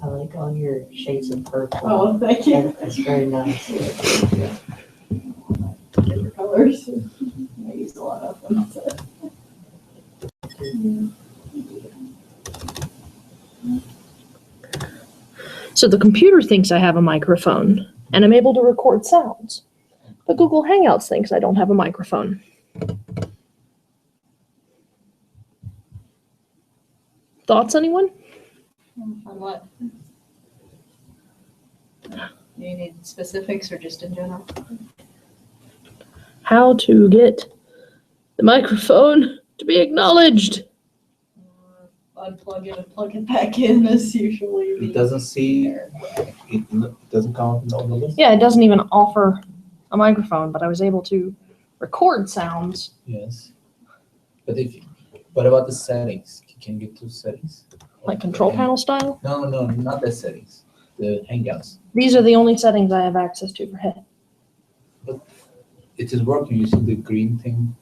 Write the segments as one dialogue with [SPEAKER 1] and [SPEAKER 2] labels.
[SPEAKER 1] I like all your shades of purple.
[SPEAKER 2] Oh, thank you.
[SPEAKER 1] That's very nice.
[SPEAKER 2] Different colors. I use a lot of them. So.
[SPEAKER 3] So the computer thinks I have a microphone and I'm able to record sounds, but Google Hangouts thinks I don't have a microphone. Thoughts, anyone?
[SPEAKER 2] On what? Do you need specifics or just in general?
[SPEAKER 3] How to get the microphone to be acknowledged.
[SPEAKER 2] Unplug it and plug it back in is usually.
[SPEAKER 4] It doesn't see, it doesn't come up on the list?
[SPEAKER 3] Yeah, it doesn't even offer a microphone, but I was able to record sounds.
[SPEAKER 4] Yes. But what about the settings? Can you get to settings?
[SPEAKER 3] Like control panel style?
[SPEAKER 4] No, not the settings, the Hangouts.
[SPEAKER 3] These are the only settings I have access to for Head.
[SPEAKER 4] It is working, you see the green thing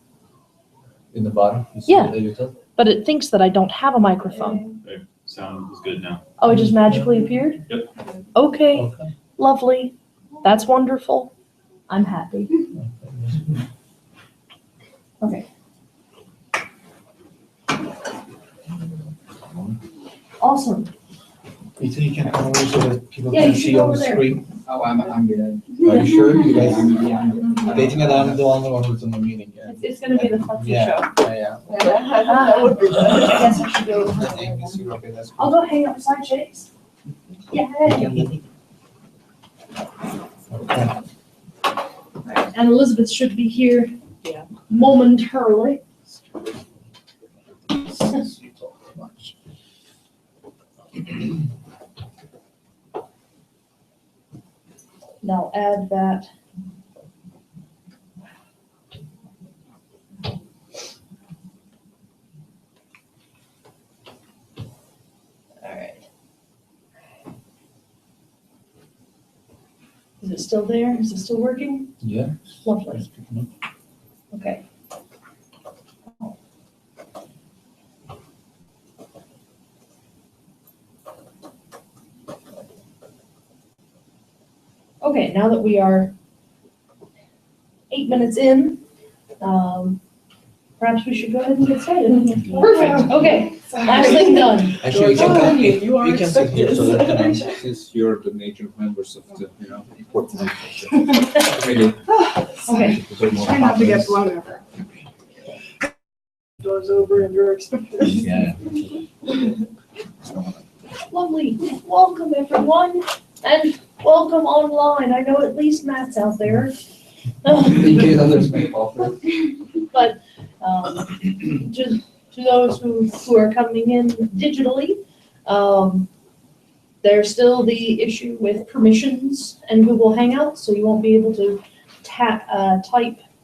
[SPEAKER 4] in the bottom? You see
[SPEAKER 3] Yeah.
[SPEAKER 4] the editor?
[SPEAKER 3] But it thinks that I don't have a microphone.
[SPEAKER 5] Okay, sound is good now.
[SPEAKER 3] Oh, it just magically appeared?
[SPEAKER 5] Yep.
[SPEAKER 3] Okay,
[SPEAKER 4] Okay.
[SPEAKER 3] lovely. That's wonderful. I'm happy. Okay. Awesome.
[SPEAKER 4] You think you can come over so that people
[SPEAKER 3] Yeah,
[SPEAKER 4] can
[SPEAKER 3] you should
[SPEAKER 4] see
[SPEAKER 3] go
[SPEAKER 4] on
[SPEAKER 3] over
[SPEAKER 4] the
[SPEAKER 3] there.
[SPEAKER 4] screen?
[SPEAKER 6] Oh, I'm good.
[SPEAKER 4] Are you sure? You guys,
[SPEAKER 6] Yeah, I'm good.
[SPEAKER 4] they think that I'm the only one who's in the meeting, yeah.
[SPEAKER 3] It's gonna be the Flexi
[SPEAKER 4] Yeah,
[SPEAKER 3] show.
[SPEAKER 4] yeah.
[SPEAKER 2] That would be
[SPEAKER 3] I
[SPEAKER 2] better.
[SPEAKER 3] guess I should go.
[SPEAKER 4] I think it's okay, that's
[SPEAKER 3] I'll
[SPEAKER 4] cool.
[SPEAKER 3] go hang out beside Chase. Yay!
[SPEAKER 4] Okay.
[SPEAKER 3] And Elizabeth should be here
[SPEAKER 2] Yeah.
[SPEAKER 3] momentarily.
[SPEAKER 4] You talk too much.
[SPEAKER 3] Now add that. All right. Is it still there? Is it still working?
[SPEAKER 4] Yeah.
[SPEAKER 3] Lovely.
[SPEAKER 4] It's picking up.
[SPEAKER 3] Okay. Okay, now that we are 8 minutes in, perhaps we should go ahead and get started. Perfect, okay, last thing done.
[SPEAKER 4] Actually, you can
[SPEAKER 2] George,
[SPEAKER 4] come,
[SPEAKER 2] you are
[SPEAKER 4] you can sit here so that,
[SPEAKER 2] expected.
[SPEAKER 4] since you're the nature members of the, important. Really.
[SPEAKER 3] Okay.
[SPEAKER 2] Try not to get blown over. Doors over and you're expected.
[SPEAKER 4] Yeah.
[SPEAKER 3] Lovely, welcome everyone, and welcome online. I know at least Matt's out there.
[SPEAKER 4] In case others may offer.
[SPEAKER 3] But to those who are coming in digitally, there's still the issue with permissions and Google Hangouts, so you won't be able to type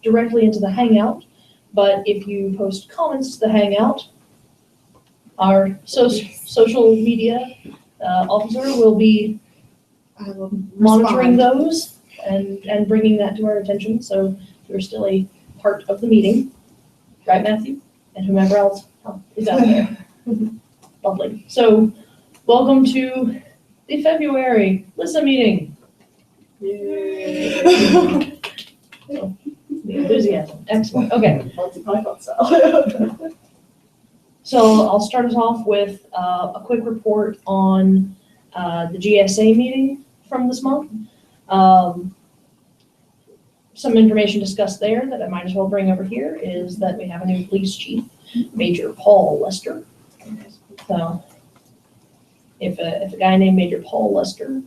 [SPEAKER 3] directly into the Hangout. But if you post comments to the Hangout, our social media officer will be monitoring those and bringing that to our attention. So you're still a part of the meeting, right, Matthew? And whomever else is out there. Lovely. So welcome to the February LISSA meeting.
[SPEAKER 2] Yay.
[SPEAKER 3] The enthusiasm. Excellent. Okay.
[SPEAKER 2] Fancy Python style.
[SPEAKER 3] So I'll start us off with a quick report on the GSA meeting from this month. Some information discussed there that I might as well bring over here is that we have a new police chief, Major Paul Lester. So if a guy named Major Paul Lester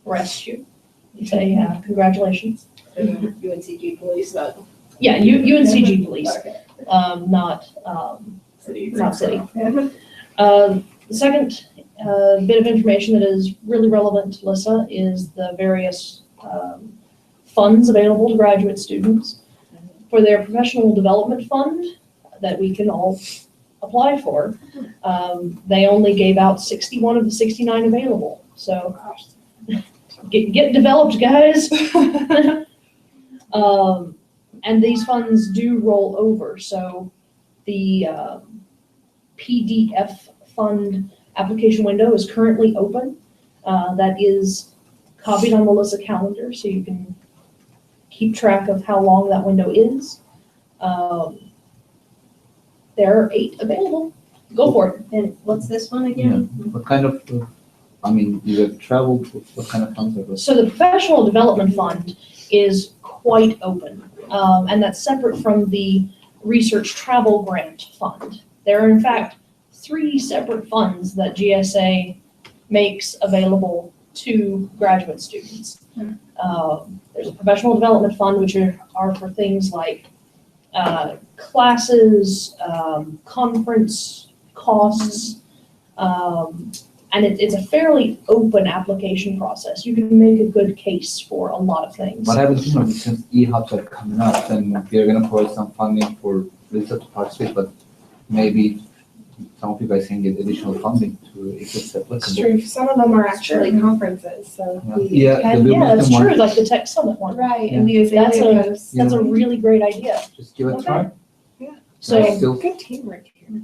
[SPEAKER 3] arrests you, you say congratulations.
[SPEAKER 2] UNCG police, but.
[SPEAKER 3] Yeah, UNCG police,
[SPEAKER 2] Okay.
[SPEAKER 3] not
[SPEAKER 2] City.
[SPEAKER 3] not city. The second bit of information that is really relevant to LISSA is the various funds available to graduate students. For their professional development fund that we can all apply for, they only gave out 61 of the 69 available. So get developed, guys. And these funds do roll over. So the PDF fund application window is currently open. That is copied on the LISSA calendar, so you can keep track of how long that window is. There are 8 available. Go for it.
[SPEAKER 1] And what's this one
[SPEAKER 6] Yeah,
[SPEAKER 1] again?
[SPEAKER 6] what kind of, you have traveled, what kind of funds are those?
[SPEAKER 3] So the professional development fund is quite open, and that's separate from the research travel grant fund. There are in fact 3 separate funds that GSA makes available to graduate students. There's a professional development fund, which are for things like classes, conference costs, and it's a fairly open application process. You can make a good case for a lot of things.
[SPEAKER 6] What happens, since eHubs are coming up, then they're gonna provide some funding for LISSA to participate, but maybe some of you guys can get additional funding to, if it's applicable.
[SPEAKER 7] It's true. Some of them are actually conferences, so we
[SPEAKER 6] Yeah,
[SPEAKER 7] can,
[SPEAKER 6] the
[SPEAKER 3] Yeah, that's
[SPEAKER 6] Wilmington one,
[SPEAKER 3] true, like the Tech Summit one.
[SPEAKER 7] right,
[SPEAKER 6] Yeah.
[SPEAKER 7] and the Azalea posts.
[SPEAKER 3] That's a really great idea.
[SPEAKER 6] just give it a try.
[SPEAKER 3] So,
[SPEAKER 6] Still,
[SPEAKER 7] Good teamwork here.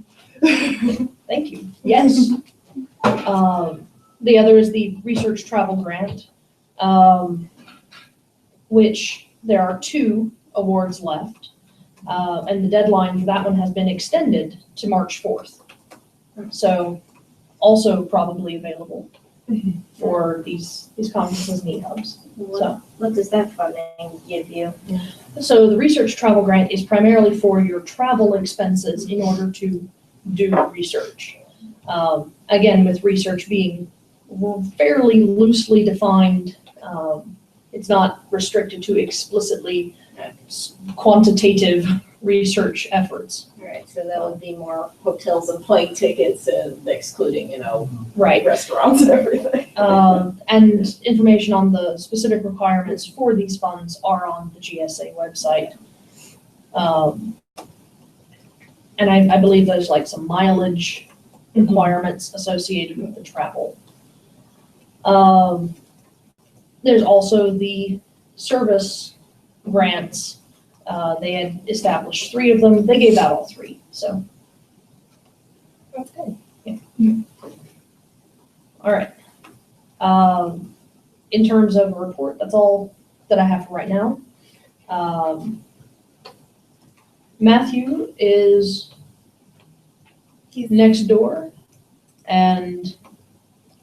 [SPEAKER 3] thank you. Yes. The other is the research travel grant, which there are 2 awards left. And the deadline for that one has been extended to March 4th. So also probably available for these conferences and eHubs. So.
[SPEAKER 1] What does that funding give you?
[SPEAKER 3] So the research travel grant is primarily for your travel expenses in order to do research. Again, with research being fairly loosely defined, it's not restricted to explicitly quantitative research efforts.
[SPEAKER 2] All right, so that would be more hotels and plane tickets and excluding,
[SPEAKER 3] Right.
[SPEAKER 2] restaurants and everything.
[SPEAKER 3] And information on the specific requirements for these funds are on the GSA website. And I believe there's like some mileage requirements associated with the travel. There's also the service grants. They had established 3 of them. They gave out all 3, so.
[SPEAKER 7] That's good.
[SPEAKER 3] All right. In terms of a report, that's all that I have for right now. Matthew is next door, and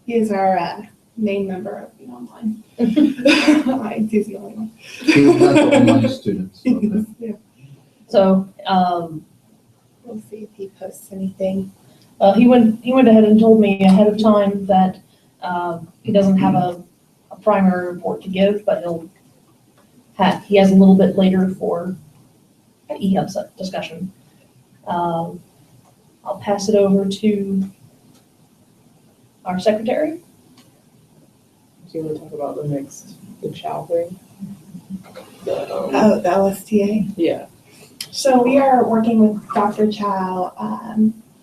[SPEAKER 7] He is our main member of the online. He's the only one.
[SPEAKER 6] he's not the online students. So
[SPEAKER 7] Yeah.
[SPEAKER 3] so
[SPEAKER 7] We'll see if he posts anything.
[SPEAKER 3] he went ahead and told me ahead of time that he doesn't have a primary report to give, but he has a little bit later for an eHubs discussion. I'll pass it over to our secretary.
[SPEAKER 8] Do you want to talk about the chow thing?
[SPEAKER 7] Oh, the LSTA.
[SPEAKER 8] Yeah.
[SPEAKER 7] So we are working with Dr. Chow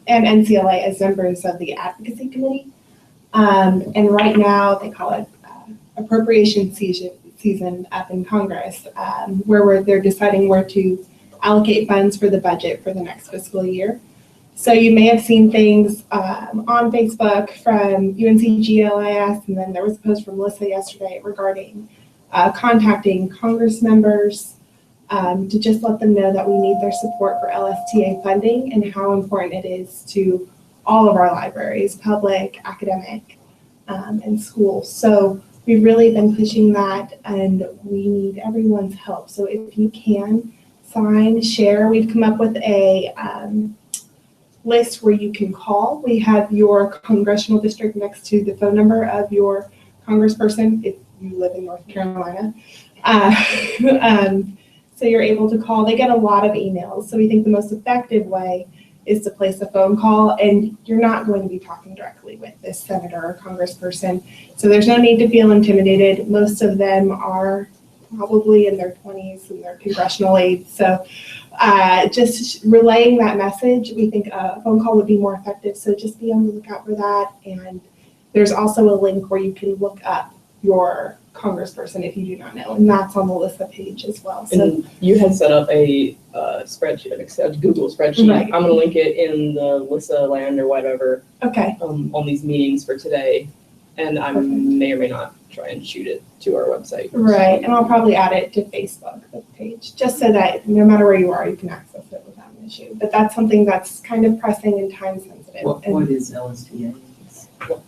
[SPEAKER 7] and NCLA as members of the advocacy committee. And right now they call it appropriation season up in Congress, where they're deciding where to allocate funds for the budget for the next fiscal year. So you may have seen things on Facebook from UNC-GLIS, and then there was a post from LISSA yesterday regarding contacting Congress members to just let them know that we need their support for LSTA funding and how important it is to all of our libraries, public, academic, and schools. So we've really been pushing that, and we need everyone's help. So if you can sign, share, we've come up with a list where you can call. We have your congressional district next to the phone number of your congressperson if you live in North Carolina. So you're able to call. They get a lot of emails. So we think the most effective way is to place a phone call, and you're not going to be talking directly with this senator or congressperson. So there's no need to feel intimidated. Most of them are probably in their 20s and they're congressional aides. So just relaying that message, we think a phone call would be more effective. So just be on the lookout for that. And there's also a link where you can look up your congressperson if you do not know, and that's on the LISSA page as well. So
[SPEAKER 8] And you had set up a spreadsheet, a Google spreadsheet.
[SPEAKER 7] Right.
[SPEAKER 8] I'm gonna link it in the LISSA land or whatever,
[SPEAKER 7] okay,
[SPEAKER 8] on these meetings for today. And I may or may not try and shoot it to our website.
[SPEAKER 7] right, and I'll probably add it to Facebook, the page, just so that no matter where you are, you can access it without an issue. But that's something that's kind of pressing and time sensitive. And
[SPEAKER 1] What is LSTA?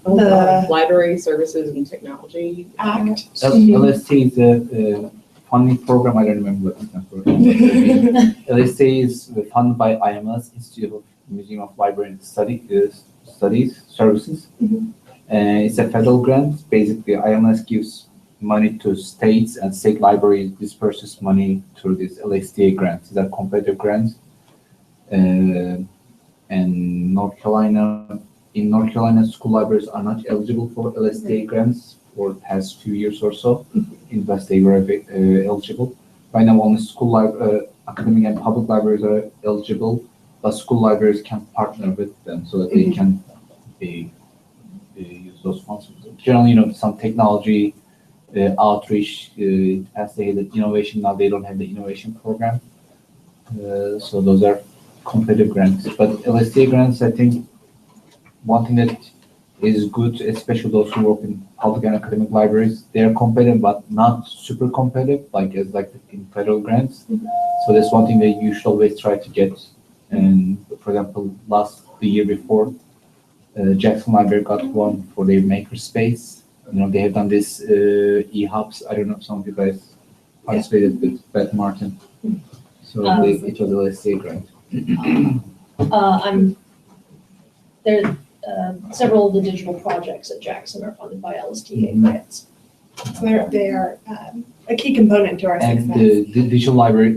[SPEAKER 7] The-
[SPEAKER 8] Library Services and Technology
[SPEAKER 7] Act.
[SPEAKER 6] LST is a funding program, I don't remember what the program is. LST is funded by IMS, Institute of Museum of Library and Studies Services. It's a federal grant. Basically, IMS gives money to states, and state libraries disperses money through this LSTA grants. These are competitive grants. And in North Carolina, school libraries are not eligible for LSTA grants for the past few years or so. In the past, they were eligible. Right now, only academic and public libraries are eligible, but school libraries can partner with them so that they can use those funds. Generally, some technology outreach. In the past, they had the innovation. Now they don't have the innovation program. So those are competitive grants. But LSTA grants, I think, one thing that is good, especially those who work in public and academic libraries, they are competitive, but not super competitive, like in federal grants. So that's one thing that you should always try to get. And for example, the year before, Jackson Library got one for their makerspace. They have done this eHubs. I don't know if some of you guys participated with Beth Martin. So it was a LSTA grant.
[SPEAKER 3] Several of the digital projects at Jackson are funded by LSTA grants.
[SPEAKER 7] So they are a key component to our
[SPEAKER 6] And
[SPEAKER 7] success.
[SPEAKER 6] the digital library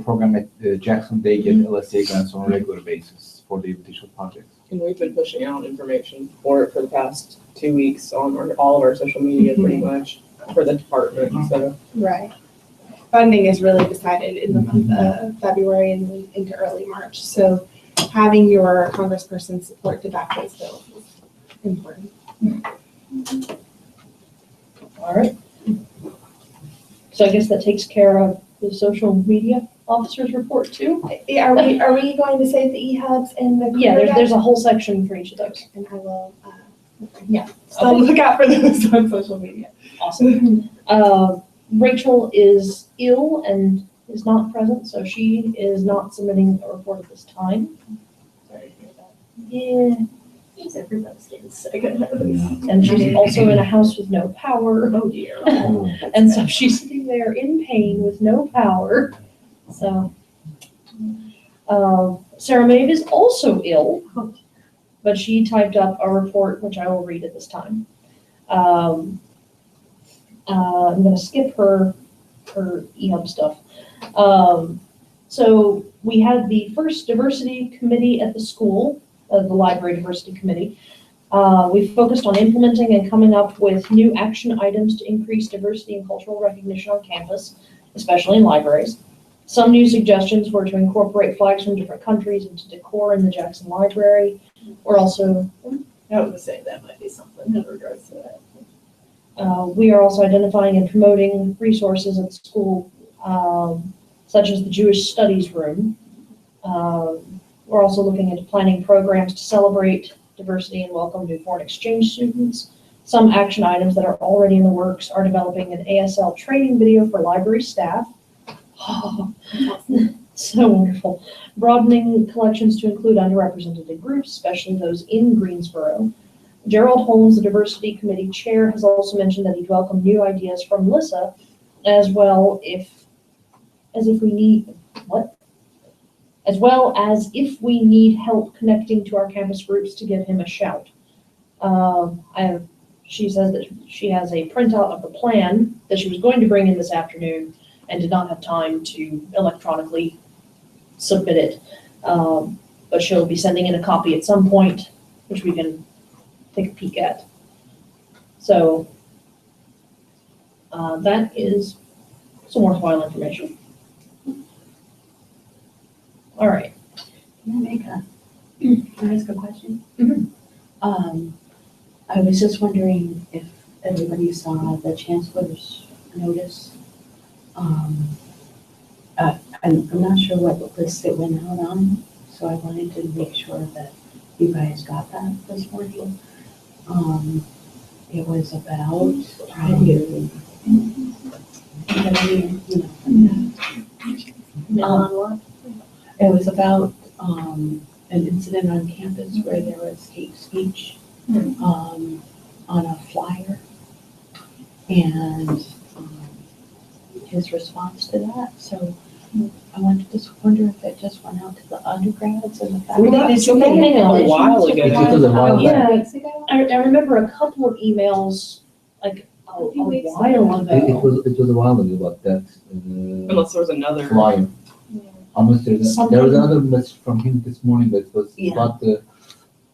[SPEAKER 6] program at Jackson, they get LSTA grants on a regular basis for the digital projects.
[SPEAKER 8] And we've been pushing out information for it for the past 2 weeks on all of our social media, pretty much, for the department. So
[SPEAKER 7] Right. Funding is really decided in the month of February and into early March. So having your congressperson support to back those bills is important.
[SPEAKER 3] All right. So I guess that takes care of the social media officer's report too?
[SPEAKER 7] Yeah, are we going to save the eHubs and the
[SPEAKER 3] Yeah,
[SPEAKER 7] career
[SPEAKER 3] there's
[SPEAKER 7] guide?
[SPEAKER 3] a whole section for each of those.
[SPEAKER 7] And I will,
[SPEAKER 3] Yeah.
[SPEAKER 7] still look out for those on social media.
[SPEAKER 3] Awesome. Rachel is ill and is not present, so she is not submitting a report at this time.
[SPEAKER 2] Sorry to hear that.
[SPEAKER 3] Yeah,
[SPEAKER 2] Everybody's getting sick. I know.
[SPEAKER 3] and she's also in a house with no power.
[SPEAKER 2] Oh dear.
[SPEAKER 3] And so she's sitting there in pain with no power. So, Sarah Maeve is also ill, but she typed up a report, which I will read at this time. I'm going to skip her eHub stuff. So we had the first diversity committee at the school, the library diversity committee. We focused on implementing and coming up with new action items to increase diversity and cultural recognition on campus, especially in libraries. Some new suggestions were to incorporate flags from different countries into decor in the Jackson Library. We're also,
[SPEAKER 2] I was gonna say that might be something in regards to that.
[SPEAKER 3] we are also identifying and promoting resources at the school, such as the Jewish Studies Room. We're also looking into planning programs to celebrate diversity and welcome new foreign exchange students. Some action items that are already in the works are developing an ASL training video for library staff. So wonderful. Broadening collections to include underrepresented groups, especially those in Greensboro. Gerald Holmes, the diversity committee chair, has also mentioned that he'd welcome new ideas from LISSA, as well as if we need help connecting to our campus groups, to give him a shout. She says that she has a printout of the plan that she was going to bring in this afternoon and did not have time to electronically submit it. But she'll be sending in a copy at some point, which we can take a peek at. So that is some worthwhile information. All right.
[SPEAKER 1] Can I ask a question?
[SPEAKER 3] Mhm.
[SPEAKER 1] I was just wondering if everybody saw the chancellor's notice. I'm not sure what list it went out on, so I wanted to make sure that you guys got that this morning. It was about, it was about, an incident on campus where there was hate speech, on a flyer. And, his response to that, so I wanted to just wonder if it just went out to the undergrads and the faculty.
[SPEAKER 8] Did you get it a while ago?
[SPEAKER 6] It was a while back.
[SPEAKER 3] Yeah.
[SPEAKER 7] Weeks ago?
[SPEAKER 3] I remember a couple of emails, like a
[SPEAKER 7] few weeks
[SPEAKER 3] while
[SPEAKER 6] It
[SPEAKER 3] ago.
[SPEAKER 6] was a while ago about that.
[SPEAKER 8] Unless there was another.
[SPEAKER 6] Flyer. Almost there was another message from him this morning, but it was
[SPEAKER 1] Yeah.
[SPEAKER 6] about the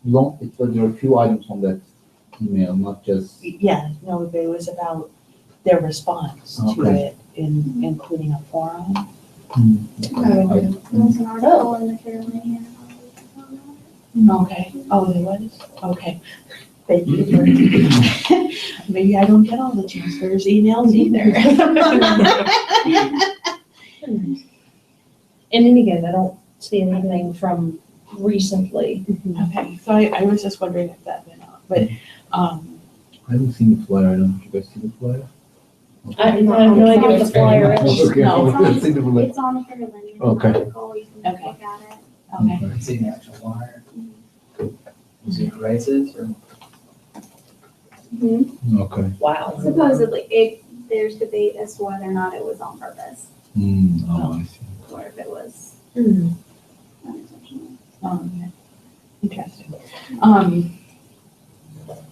[SPEAKER 6] long, there were a few items on that email, not just.
[SPEAKER 1] Yeah, no, but it was about their response to
[SPEAKER 6] Okay.
[SPEAKER 1] it, including a forum.
[SPEAKER 7] Oh,
[SPEAKER 6] I-
[SPEAKER 9] There was an article in the Carolinian.
[SPEAKER 1] Okay, oh, there was, okay. Thank you for, maybe I don't get all the chancellor's emails either.
[SPEAKER 3] And then again, I don't see anything from recently.
[SPEAKER 1] Okay, so I was just wondering if that went out, but,
[SPEAKER 6] I haven't seen the flyer, I don't know if you guys see the flyer.
[SPEAKER 3] I have no idea what the flyer is.
[SPEAKER 6] Okay,
[SPEAKER 1] No.
[SPEAKER 6] I haven't seen the flyer.
[SPEAKER 9] It's on the Carolinian
[SPEAKER 6] Okay.
[SPEAKER 9] article, you can
[SPEAKER 1] Okay.
[SPEAKER 9] look at it.
[SPEAKER 1] okay.
[SPEAKER 10] See the actual wire? Was it racist or?
[SPEAKER 6] Okay.
[SPEAKER 3] Wow.
[SPEAKER 9] Supposedly, there's debate as to whether or not it was on purpose,
[SPEAKER 6] Oh, I see.
[SPEAKER 9] or if it was
[SPEAKER 3] Hmm.
[SPEAKER 9] unintentional.
[SPEAKER 1] Yeah. Interesting.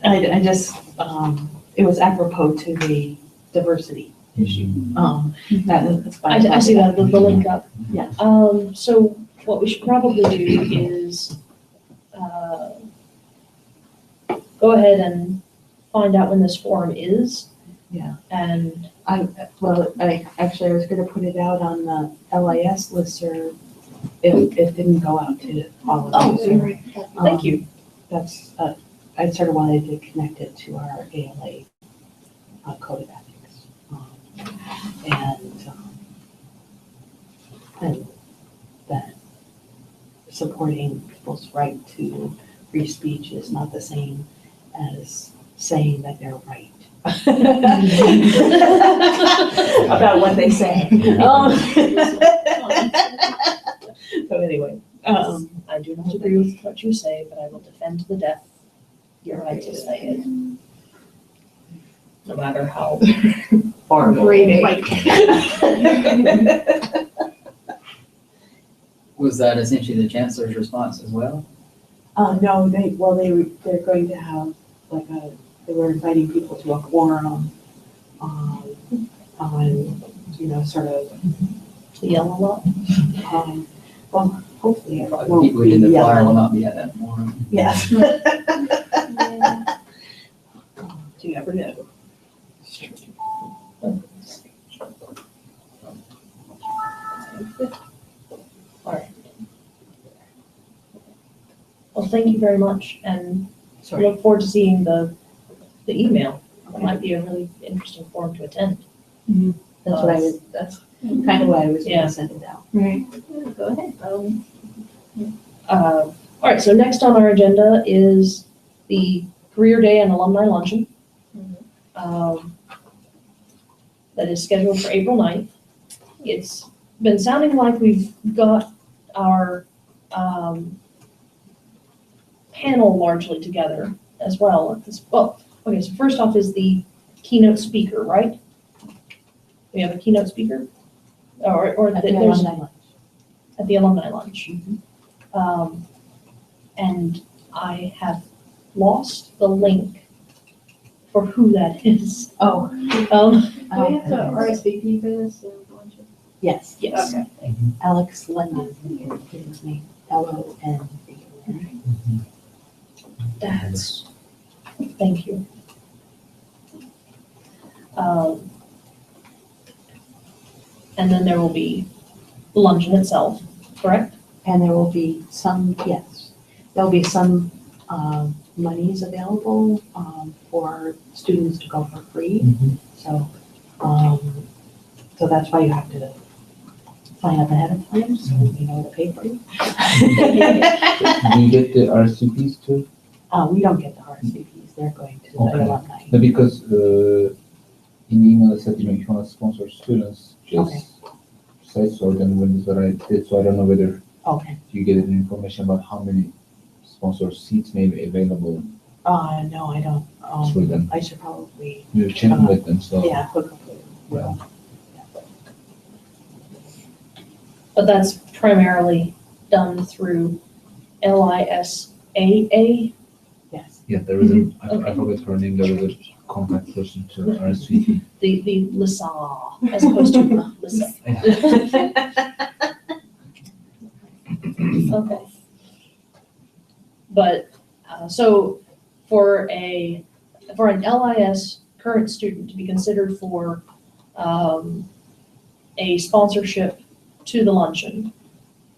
[SPEAKER 1] I just, it was apropos to the diversity issue. That's why.
[SPEAKER 3] I see that, the link up.
[SPEAKER 1] Yeah.
[SPEAKER 3] So what we should probably do is, go ahead and find out when this forum is.
[SPEAKER 1] Yeah.
[SPEAKER 3] And,
[SPEAKER 1] I was gonna put it out on the LIS listserv. It didn't go out to all of
[SPEAKER 3] Oh,
[SPEAKER 1] them.
[SPEAKER 3] great. Thank you.
[SPEAKER 1] That's, I sort of wanted to connect it to our ALA code of ethics. And that supporting people's right to free speech is not the same as saying that they're right. About what they say. So anyway,
[SPEAKER 3] I do not agree with what you say, but I will defend to the death your right to say it. No matter how horrible.
[SPEAKER 10] Was that essentially the chancellor's response as well?
[SPEAKER 1] no, they're going to have they were inviting people to a forum, on, sort of,
[SPEAKER 3] Yell a lot.
[SPEAKER 1] well, hopefully it
[SPEAKER 10] The
[SPEAKER 1] won't
[SPEAKER 10] people who
[SPEAKER 1] be
[SPEAKER 10] did the flyer will
[SPEAKER 1] yellow.
[SPEAKER 10] not be at that forum.
[SPEAKER 1] Yes.
[SPEAKER 9] Yeah.
[SPEAKER 1] You never know.
[SPEAKER 3] Alright. Well, thank you very much, and I
[SPEAKER 1] Sorry.
[SPEAKER 3] look forward to seeing the email. It might be a really interesting forum to attend.
[SPEAKER 1] That's kind of why I was
[SPEAKER 3] Yeah.
[SPEAKER 1] gonna send it out.
[SPEAKER 7] Right.
[SPEAKER 9] Go ahead.
[SPEAKER 3] All right, so next on our agenda is the Career Day and Alumni Luncheon. That is scheduled for April 9th. It's been sounding like we've got our panel largely together as well at this, well, okay, so first off is the keynote speaker, right? We have a keynote speaker? Or
[SPEAKER 1] At the
[SPEAKER 3] there's,
[SPEAKER 1] alumni lunch.
[SPEAKER 3] at the alumni lunch.
[SPEAKER 1] Mhm.
[SPEAKER 3] And I have lost the link for who that is.
[SPEAKER 1] Oh.
[SPEAKER 9] Do we have to RSVP for this?
[SPEAKER 1] Yes,
[SPEAKER 3] Yes.
[SPEAKER 9] Okay.
[SPEAKER 1] Alex London, his name, LON.
[SPEAKER 3] That's, thank you. And then there will be luncheon itself, correct?
[SPEAKER 1] And there will be some, yes, there'll be some monies available, for students to go for free.
[SPEAKER 6] Mhm.
[SPEAKER 1] So, so that's why you have to sign up ahead of time, so you know to pay for you.
[SPEAKER 6] Do you get the RSVPs too?
[SPEAKER 1] We don't get the RSVPs, they're going to the
[SPEAKER 6] Okay.
[SPEAKER 1] alumni.
[SPEAKER 6] No, because in the email it said, if you want to sponsor students,
[SPEAKER 1] Okay.
[SPEAKER 6] just say so, then when is what I did, so I don't know whether
[SPEAKER 1] Okay,
[SPEAKER 6] you get any information about how many sponsor seats may be available
[SPEAKER 1] no, I don't,
[SPEAKER 6] through them.
[SPEAKER 1] I should probably,
[SPEAKER 6] You're checking with them, so.
[SPEAKER 1] yeah, hook up with Will.
[SPEAKER 3] But that's primarily done through LISSA.
[SPEAKER 1] Yes,
[SPEAKER 6] Yeah, there is a, I
[SPEAKER 3] Okay.
[SPEAKER 6] forgot her name, there was a contact person to RSVP.
[SPEAKER 3] The LISSA, as opposed to LISSA. Okay. But, so for an LIS current student to be considered for, a sponsorship to the luncheon,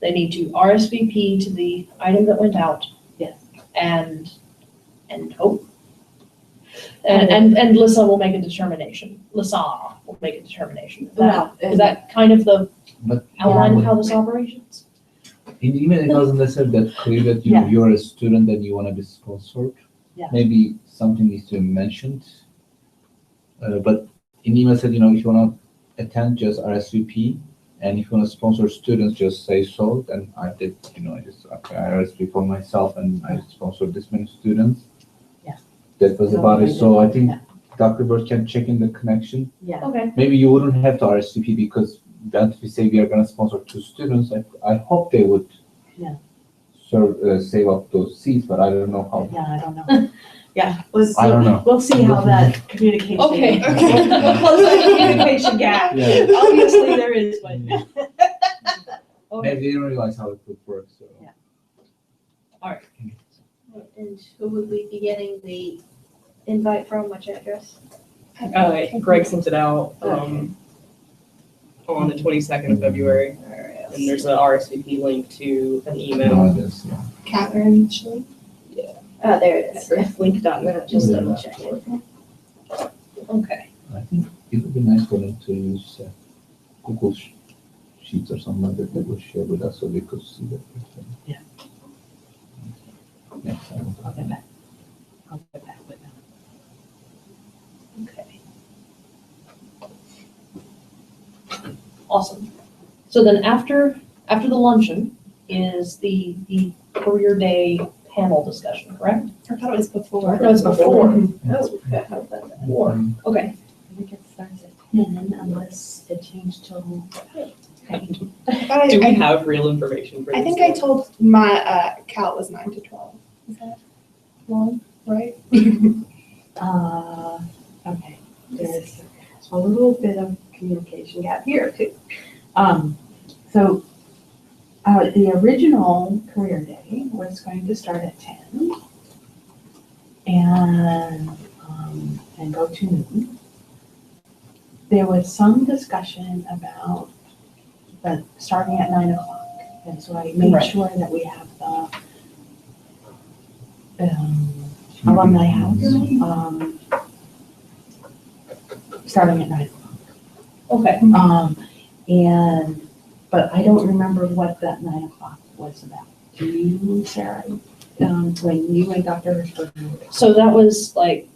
[SPEAKER 3] they need to RSVP to the item that went out.
[SPEAKER 1] Yes.
[SPEAKER 3] And hope. And LISSA will make a determination. LISSA will make a determination. Is that kind of the
[SPEAKER 6] But
[SPEAKER 3] outline of how this operates?
[SPEAKER 6] in the email, it wasn't necessarily that clear that, you know, you're a student and you want to be sponsored.
[SPEAKER 1] Yeah.
[SPEAKER 6] Maybe something needs to be mentioned. But in the email said, you know, if you want to attend, just RSVP. And if you want to sponsor students, just say so. And I did, you know, I RSVP for myself and I sponsored this many students.
[SPEAKER 1] Yeah.
[SPEAKER 6] That was
[SPEAKER 1] So
[SPEAKER 6] about it.
[SPEAKER 1] I
[SPEAKER 6] So I
[SPEAKER 1] did,
[SPEAKER 6] think
[SPEAKER 1] yeah.
[SPEAKER 6] Dr. Bird can check in the connection.
[SPEAKER 1] yeah,
[SPEAKER 3] Okay.
[SPEAKER 6] Maybe you wouldn't have to RSVP because then if we say we are going to sponsor 2 students, I hope they would
[SPEAKER 1] Yeah.
[SPEAKER 6] save up those seats, but I don't know how.
[SPEAKER 1] yeah, I don't know. Yeah,
[SPEAKER 6] I don't know.
[SPEAKER 1] We'll see how that communication.
[SPEAKER 3] Okay.
[SPEAKER 1] We'll close that communication gap.
[SPEAKER 6] Yeah.
[SPEAKER 1] Obviously, there is, but.
[SPEAKER 6] Maybe they don't realize how it would work, so.
[SPEAKER 1] Yeah.
[SPEAKER 9] And who would we be getting the invite from, which address?
[SPEAKER 8] Greg sent it out, on the 22nd of February, and there's a RSVP link to an email.
[SPEAKER 6] Yeah.
[SPEAKER 7] Catherine, Shelley.
[SPEAKER 9] Oh, there it is.
[SPEAKER 8] Link.net.
[SPEAKER 9] Just double check it.
[SPEAKER 3] Okay.
[SPEAKER 6] I think it would be nice for them to use Google Sheets or something like that they will share with us so we could see that.
[SPEAKER 1] Yeah.
[SPEAKER 6] Next time.
[SPEAKER 1] I'll get back. I'll get back with them.
[SPEAKER 3] Okay. Awesome. So then after the luncheon is the career day panel discussion, correct?
[SPEAKER 7] I thought it was before.
[SPEAKER 3] No, it's before.
[SPEAKER 9] Oh, okay.
[SPEAKER 3] Before. Okay.
[SPEAKER 1] I think it starts at 10 unless it changed till.
[SPEAKER 8] Do we have real information for
[SPEAKER 7] I
[SPEAKER 8] this?
[SPEAKER 7] think I told my Cal was 9 to 12. Is that wrong? Right?
[SPEAKER 1] Okay, there's a little bit of communication gap here too. So, the original career day was going to start at 10 and go to noon. There was some discussion about starting at 9 o'clock, and so I made
[SPEAKER 3] Right.
[SPEAKER 1] sure that we have the alumni house, starting at 9 o'clock.
[SPEAKER 3] Okay.
[SPEAKER 1] But I don't remember what that 9 o'clock was about. Do you, Sarah? When you and Dr. Hirschberg?
[SPEAKER 3] So that was like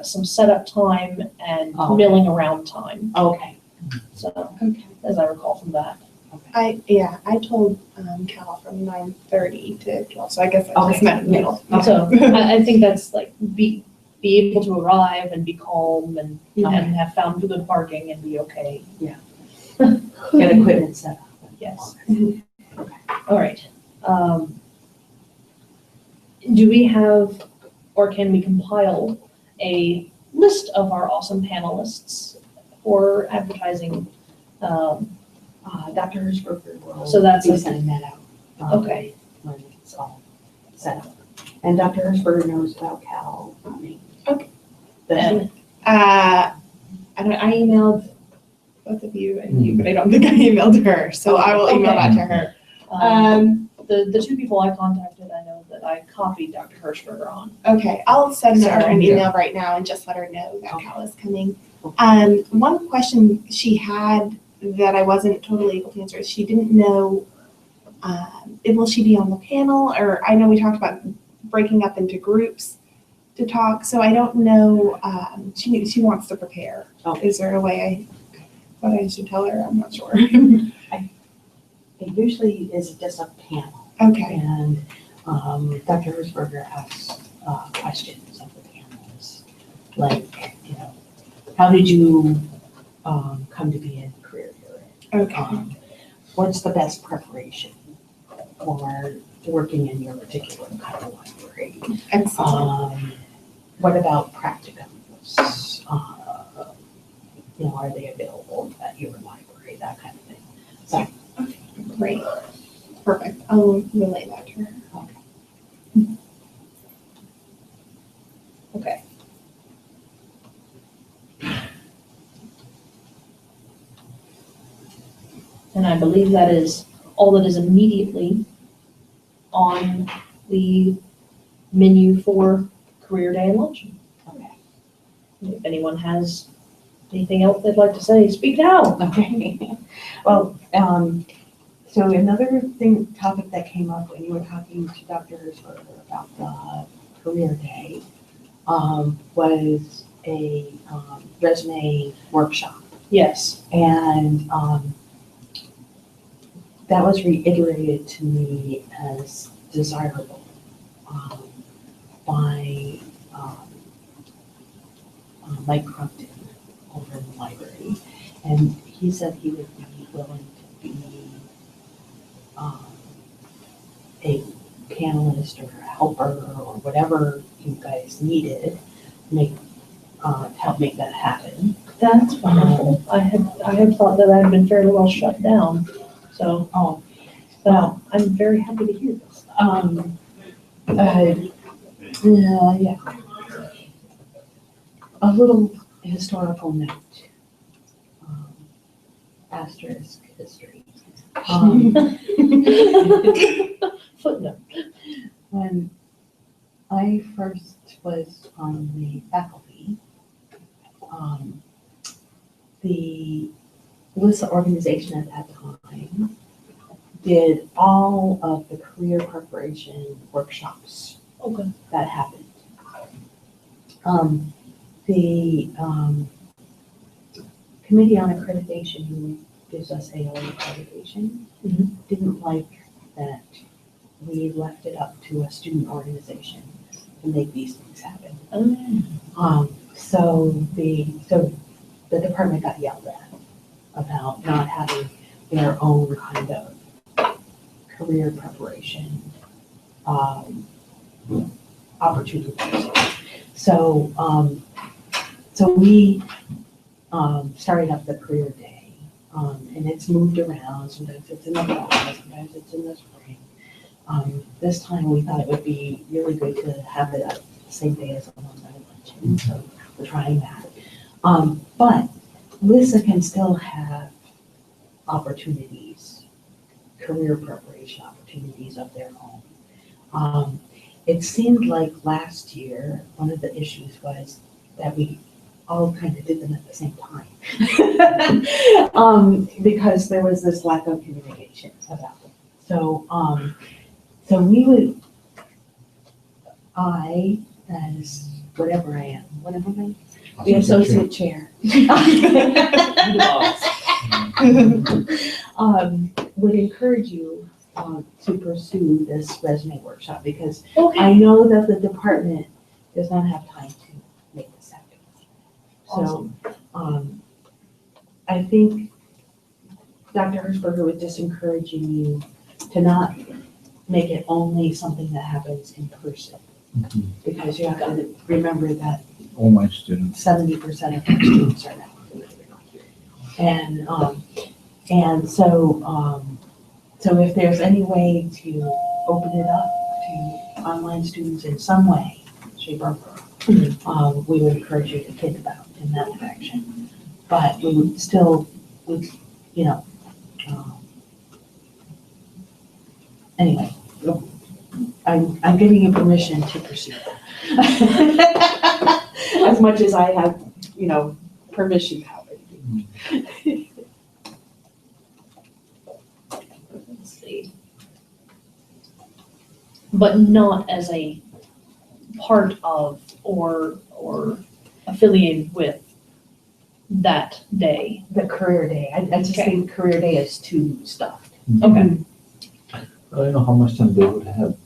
[SPEAKER 3] some setup time and
[SPEAKER 1] Oh.
[SPEAKER 3] milling around time.
[SPEAKER 1] Okay.
[SPEAKER 3] So,
[SPEAKER 7] Okay.
[SPEAKER 3] as I recall from that.
[SPEAKER 7] I told Cal from 9:30 to 12, so I guess I
[SPEAKER 1] Okay.
[SPEAKER 7] just meant middle.
[SPEAKER 3] So I think that's like be able to arrive and be calm and have found good parking and be okay.
[SPEAKER 1] Get equipment set up.
[SPEAKER 3] Yes. All right. Do we have, or can we compile a list of our awesome panelists for advertising?
[SPEAKER 1] Dr. Hirschberg will
[SPEAKER 3] So that's
[SPEAKER 1] be
[SPEAKER 3] a-
[SPEAKER 1] sending that out.
[SPEAKER 3] Okay.
[SPEAKER 1] When it's all set up. And Dr. Hirschberg knows about Cal coming.
[SPEAKER 7] Okay.
[SPEAKER 1] The-
[SPEAKER 7] I emailed both of you and you, but I don't think I emailed her, so I will email that to her.
[SPEAKER 3] The 2 people I contacted, I know that I copied Dr. Hirschberger on.
[SPEAKER 7] Okay, I'll send her an
[SPEAKER 3] So-
[SPEAKER 7] email right now and just let her know that
[SPEAKER 1] Okay.
[SPEAKER 7] Cal is coming. One question she had that I wasn't totally able to answer is she didn't know, will she be on the panel? Or I know we talked about breaking up into groups to talk, so I don't know, she wants to prepare.
[SPEAKER 1] Oh.
[SPEAKER 7] Is there a way what I should tell her? I'm not sure.
[SPEAKER 1] It usually is just a panel,
[SPEAKER 7] Okay,
[SPEAKER 1] and Dr. Herzberger asks questions of the panelists, like, how did you come to be in career you're in?
[SPEAKER 7] okay,
[SPEAKER 1] What's the best preparation for working in your particular kind of library?
[SPEAKER 7] excellent.
[SPEAKER 1] What about practicums? Are they available at your library? That kind of thing. So,
[SPEAKER 7] Great, perfect. I'll relay that to her.
[SPEAKER 3] Okay. And I believe that is all that is immediately on the menu for Career Day and Luncheon.
[SPEAKER 1] Okay.
[SPEAKER 3] If anyone has anything else they'd like to say, speak now.
[SPEAKER 1] Okay. Well, so another topic that came up when you were talking to Dr. Herzberger about the career day was a resume workshop.
[SPEAKER 3] Yes.
[SPEAKER 1] And that was reiterated to me as desirable by Mike Crumpton over in the library. And he said he would be willing to be a panelist or a helper or whatever you guys needed, help make that happen.
[SPEAKER 3] That's wonderful. I had thought that I had been fairly well shut down, so.
[SPEAKER 1] Oh,
[SPEAKER 3] Well, I'm very happy to hear this.
[SPEAKER 1] Yeah. A little historical note. Asterisk history.
[SPEAKER 3] Footnote.
[SPEAKER 1] When I first was on the faculty, the LISSA organization at that time did all of the career preparation workshops
[SPEAKER 3] Okay.
[SPEAKER 1] that happened. The Committee on Accreditation, who gives us ALA accreditation, didn't like that we left it up to a student organization to make these things happen. So the department got yelled at about not having their own kind of career preparation opportunities. So we started up the career day, and it's moved around. Sometimes it's in the fall, sometimes it's in the spring. This time we thought it would be really good to have it up the same day as alumni luncheon, so we're trying that. But LISSA can still have opportunities, career preparation opportunities of their own. It seemed like last year, one of the issues was that we all kind of did them at the same time. Because there was this lack of communication about them. So I, as whatever I am, what am I? The associate chair. Would encourage you to pursue this resume workshop, because
[SPEAKER 3] Okay.
[SPEAKER 1] I know that the department does not have time to make this happen. So, I think Dr. Hirschberger was just encouraging you to not make it only something that happens in person. Because you have to remember that
[SPEAKER 6] All my students.
[SPEAKER 1] 70% of our students are now. And so if there's any way to open it up to online students in some way, shape or form, we would encourage you to think about in that direction. But we would still, anyway. I'm giving you permission to pursue that. As much as I have, permission power.
[SPEAKER 3] Let's see. But not as a part of or affiliated with that day.
[SPEAKER 1] The career day, I just
[SPEAKER 3] Okay.
[SPEAKER 1] think career day is too stuffed.
[SPEAKER 3] Okay.
[SPEAKER 6] I don't know how much time they would have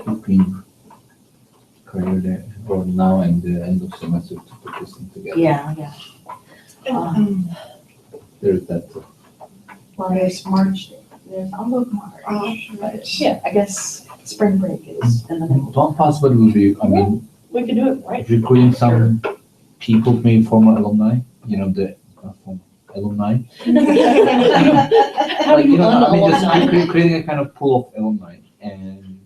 [SPEAKER 6] between career day or now and the end of semester to put this thing together.
[SPEAKER 1] Yeah.
[SPEAKER 6] There's that.
[SPEAKER 1] Well, there's March, there's all of March. But
[SPEAKER 3] Yeah.
[SPEAKER 1] I guess spring break is in the middle.
[SPEAKER 6] One possibility would be,
[SPEAKER 3] We could do it right.
[SPEAKER 6] recruiting some people, maybe former alumni, the alumni.
[SPEAKER 3] How do you
[SPEAKER 6] just
[SPEAKER 3] un-alumni?
[SPEAKER 6] creating a kind of pool of alumni and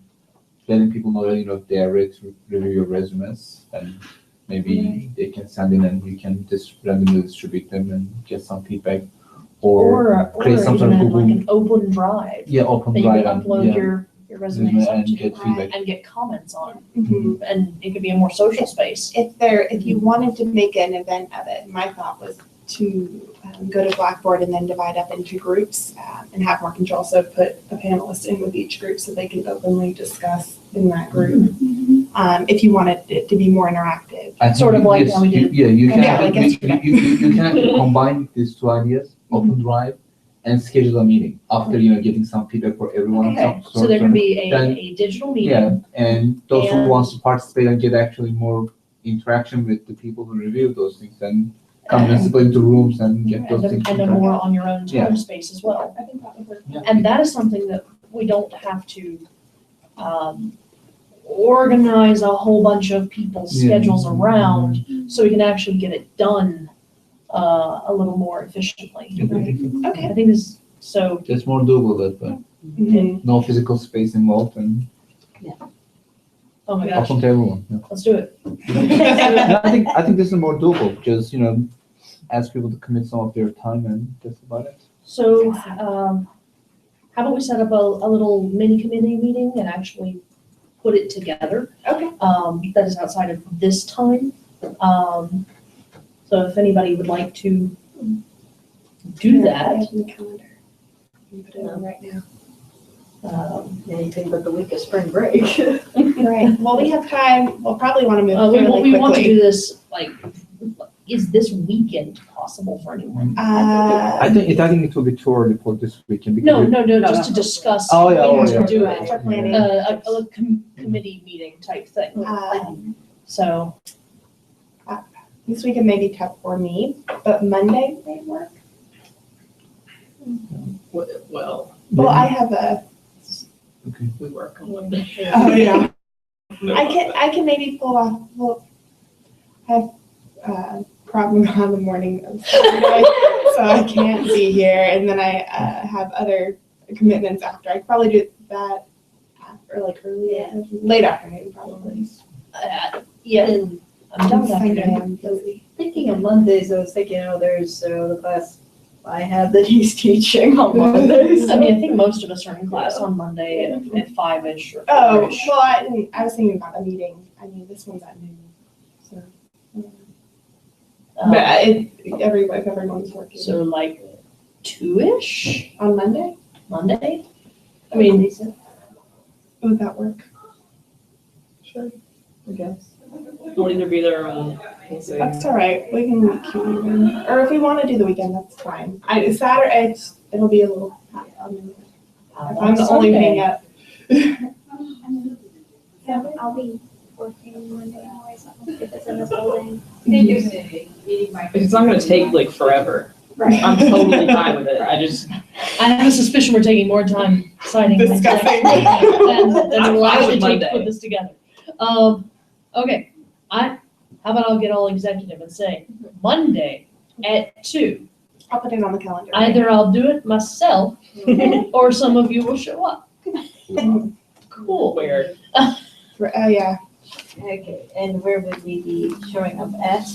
[SPEAKER 6] letting people know that, if they are ready to review your resumes, and maybe they can send in and you can just randomly distribute them and get some feedback. Or create some sort
[SPEAKER 3] even
[SPEAKER 6] of
[SPEAKER 3] have like
[SPEAKER 6] Google,
[SPEAKER 3] an open drive
[SPEAKER 6] open
[SPEAKER 3] that you
[SPEAKER 6] drive
[SPEAKER 3] can
[SPEAKER 6] and,
[SPEAKER 3] upload your resumes up
[SPEAKER 6] and
[SPEAKER 3] to
[SPEAKER 6] get feedback.
[SPEAKER 3] and get comments on.
[SPEAKER 7] Mhm.
[SPEAKER 3] And it could be a more social space.
[SPEAKER 7] If you wanted to make an event of it, my thought was to go to Blackboard and then divide up into groups and have more control. So put a panelist in with each group so they can openly discuss in that group. If you wanted it to be more interactive.
[SPEAKER 6] I think
[SPEAKER 3] Sort of like how we did.
[SPEAKER 6] You can,
[SPEAKER 7] Yeah, like yesterday.
[SPEAKER 6] you can actually combine these two ideas, open drive and schedule a meeting after, getting some feedback for everyone.
[SPEAKER 3] Okay,
[SPEAKER 6] some
[SPEAKER 3] so there
[SPEAKER 6] sort
[SPEAKER 3] could be
[SPEAKER 6] then-
[SPEAKER 3] a digital meeting.
[SPEAKER 6] Yeah, and those who
[SPEAKER 3] And-
[SPEAKER 6] wants to participate and get actually more interaction with the people who review those things, then come and split into rooms and get those things.
[SPEAKER 3] And a more on your own
[SPEAKER 6] Yeah.
[SPEAKER 3] time space as well.
[SPEAKER 7] I think that would work.
[SPEAKER 6] Yeah.
[SPEAKER 3] And that is something that we don't have to organize a whole bunch of people's
[SPEAKER 6] Yeah.
[SPEAKER 3] schedules around, so we can actually get it done a little more efficiently.
[SPEAKER 7] Okay.
[SPEAKER 3] I think this, so,
[SPEAKER 6] Just more doable that way.
[SPEAKER 7] Mhm.
[SPEAKER 6] No physical space involved and
[SPEAKER 3] oh my gosh,
[SPEAKER 6] open to everyone. Yeah.
[SPEAKER 3] let's do it.
[SPEAKER 6] And I think this is more doable, just, ask people to commit some of their time and that's about it.
[SPEAKER 3] So, how about we set up a little mini committee meeting and actually put it together?
[SPEAKER 7] Okay.
[SPEAKER 3] That is outside of this time. So if anybody would like to do that,
[SPEAKER 7] In the calendar. You put it on right now.
[SPEAKER 2] Anything but the week of spring break.
[SPEAKER 7] Right, well, we have time, we'll probably want to move
[SPEAKER 3] we
[SPEAKER 7] fairly
[SPEAKER 3] want to
[SPEAKER 7] quickly.
[SPEAKER 3] do this, like, is this weekend possible for anyone?
[SPEAKER 6] I think it will be too early for this weekend. because
[SPEAKER 3] No,
[SPEAKER 6] we-
[SPEAKER 3] just to discuss.
[SPEAKER 6] Oh, yeah,
[SPEAKER 3] what
[SPEAKER 6] yeah.
[SPEAKER 3] we're doing.
[SPEAKER 7] Start planning.
[SPEAKER 3] A committee meeting type thing. So,
[SPEAKER 7] This weekend may be tough for me, but Monday may work.
[SPEAKER 8] Well,
[SPEAKER 7] Well, I have
[SPEAKER 6] Okay.
[SPEAKER 8] we work on Monday.
[SPEAKER 7] oh, yeah. I can maybe pull off, I have problem on the morning of Saturday, so I can't be here, and then I have other commitments after. I'd probably do that after, like late afternoon, probably.
[SPEAKER 3] yeah, I'm done with
[SPEAKER 7] Sunday,
[SPEAKER 3] afternoon.
[SPEAKER 7] I'm busy.
[SPEAKER 2] Thinking of Mondays, I was thinking, there's the class I have that he's teaching on Mondays.
[SPEAKER 3] I mean, I think most of us are in class on Monday at 5-ish or
[SPEAKER 7] Oh,
[SPEAKER 3] 4-ish.
[SPEAKER 7] well, I was thinking about a meeting. I mean, this one's at noon, so. But if everyone's working.
[SPEAKER 3] So like 2-ish
[SPEAKER 7] On Monday,
[SPEAKER 3] Monday? I mean,
[SPEAKER 7] would that work?
[SPEAKER 8] Sure, I guess. We'll either be there or we'll see.
[SPEAKER 7] That's all right. We can keep moving. Or if we want to do the weekend, that's fine. Saturday, it'll be a little. If I'm the only hang up.
[SPEAKER 11] Yeah, I'll be working Monday anyways, if it's in this building.
[SPEAKER 8] It's not gonna take like forever.
[SPEAKER 7] Right.
[SPEAKER 8] I'm totally fine with it.
[SPEAKER 3] I have a suspicion we're taking more time signing than
[SPEAKER 7] Discussing.
[SPEAKER 3] than we'll
[SPEAKER 8] I'm fine
[SPEAKER 3] actually
[SPEAKER 8] with
[SPEAKER 3] take to
[SPEAKER 8] Monday.
[SPEAKER 3] put this together. Okay, how about I'll get all executive and say, Monday at 2.
[SPEAKER 7] I'll put it on the calendar.
[SPEAKER 3] Either I'll do it myself, or some of you will show up. Cool.
[SPEAKER 8] Where?
[SPEAKER 7] Oh, yeah.
[SPEAKER 2] Okay, and where would we be showing up at?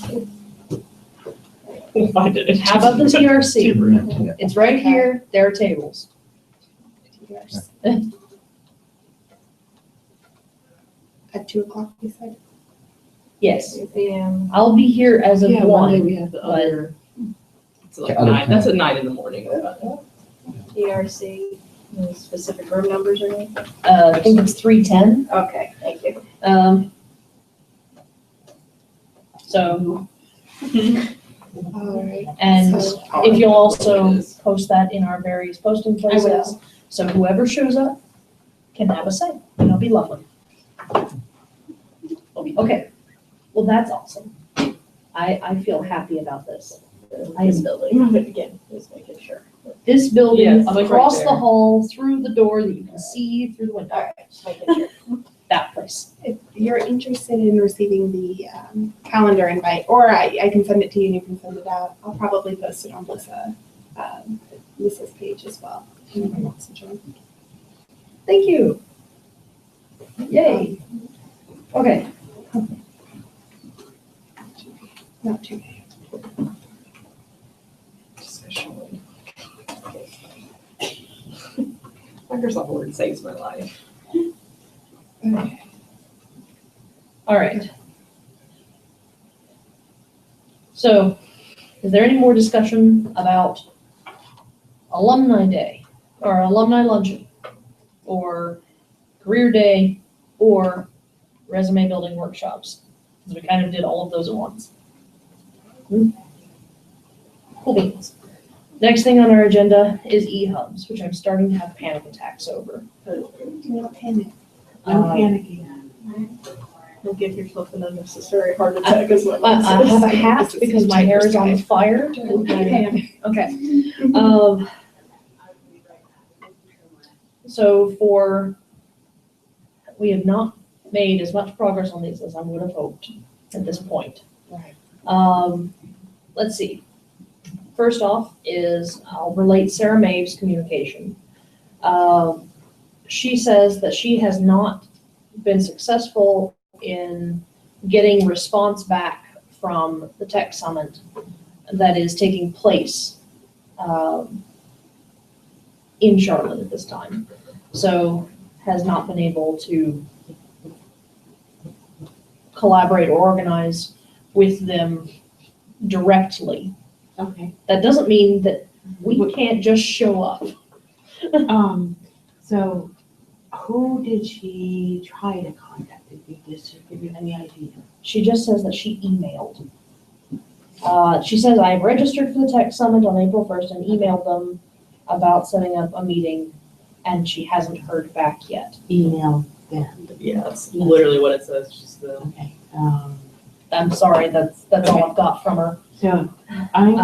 [SPEAKER 8] We'll find it.
[SPEAKER 3] How about the TRC?
[SPEAKER 6] Yeah.
[SPEAKER 3] It's right here, there are tables.
[SPEAKER 7] At 2:00, you said?
[SPEAKER 3] Yes,
[SPEAKER 9] 2 p.m.
[SPEAKER 3] I'll be here as of
[SPEAKER 8] Yeah, Monday
[SPEAKER 3] 1.
[SPEAKER 8] we have the other. It's like
[SPEAKER 6] Yeah, other
[SPEAKER 8] 9, that's at 9 in the morning.
[SPEAKER 9] ERC, any specific room numbers or anything?
[SPEAKER 3] I think it's 310.
[SPEAKER 9] Okay, thank you.
[SPEAKER 3] So,
[SPEAKER 7] All right.
[SPEAKER 3] and
[SPEAKER 7] So-
[SPEAKER 3] if you'll also
[SPEAKER 8] It is.
[SPEAKER 3] post that in our various posting
[SPEAKER 7] I will.
[SPEAKER 3] places, so whoever shows up can have a say, and it'll be lovely. Okay, well, that's awesome. I feel happy about this.
[SPEAKER 9] This building, but again, just making sure.
[SPEAKER 3] This building,
[SPEAKER 8] Yes, like right
[SPEAKER 3] across the
[SPEAKER 8] there.
[SPEAKER 3] hall, through the door that you can see through the window,
[SPEAKER 9] All right, just making sure.
[SPEAKER 3] that place.
[SPEAKER 7] If you're interested in receiving the calendar invite, or I can send it to you and you can send it out, I'll probably post it on LISSA's page as well. If anyone wants to join.
[SPEAKER 3] Thank you. Yay. Okay,
[SPEAKER 7] Not too bad.
[SPEAKER 8] Microsoft Word saves my life.
[SPEAKER 7] Okay.
[SPEAKER 3] all right. So, is there any more discussion about Alumni Day, or Alumni Luncheon, or Career Day, or Resume Building Workshops? 'Cause we kind of did all of those at once. Cool beans. Next thing on our agenda is eHubs, which I'm starting to have panic attacks over.
[SPEAKER 7] Do not panic.
[SPEAKER 1] I'm
[SPEAKER 3] Um,
[SPEAKER 1] panicking.
[SPEAKER 9] Don't give yourself an unnecessary heart attack as well.
[SPEAKER 3] I have a hat because my hair is on fire. Okay. So we have not made as much progress on these as I would have hoped at this point.
[SPEAKER 1] Right.
[SPEAKER 3] Let's see. First off is I'll relate Sarah Maeve's communication. She says that she has not been successful in getting response back from the tech summit that is taking place in Charlotte at this time. So has not been able to collaborate or organize with them directly.
[SPEAKER 1] Okay.
[SPEAKER 3] That doesn't mean that we can't just show up.
[SPEAKER 1] So who did she try to contact? Did you just give you any idea?
[SPEAKER 3] She just says that she emailed. She says, I registered for the tech summit on April 1st and emailed them about setting up a meeting, and she hasn't heard back yet.
[SPEAKER 1] Email them.
[SPEAKER 8] Yeah, that's literally what it says, just the.
[SPEAKER 1] Okay.
[SPEAKER 3] I'm sorry, that's all I've got from her.
[SPEAKER 1] So I'm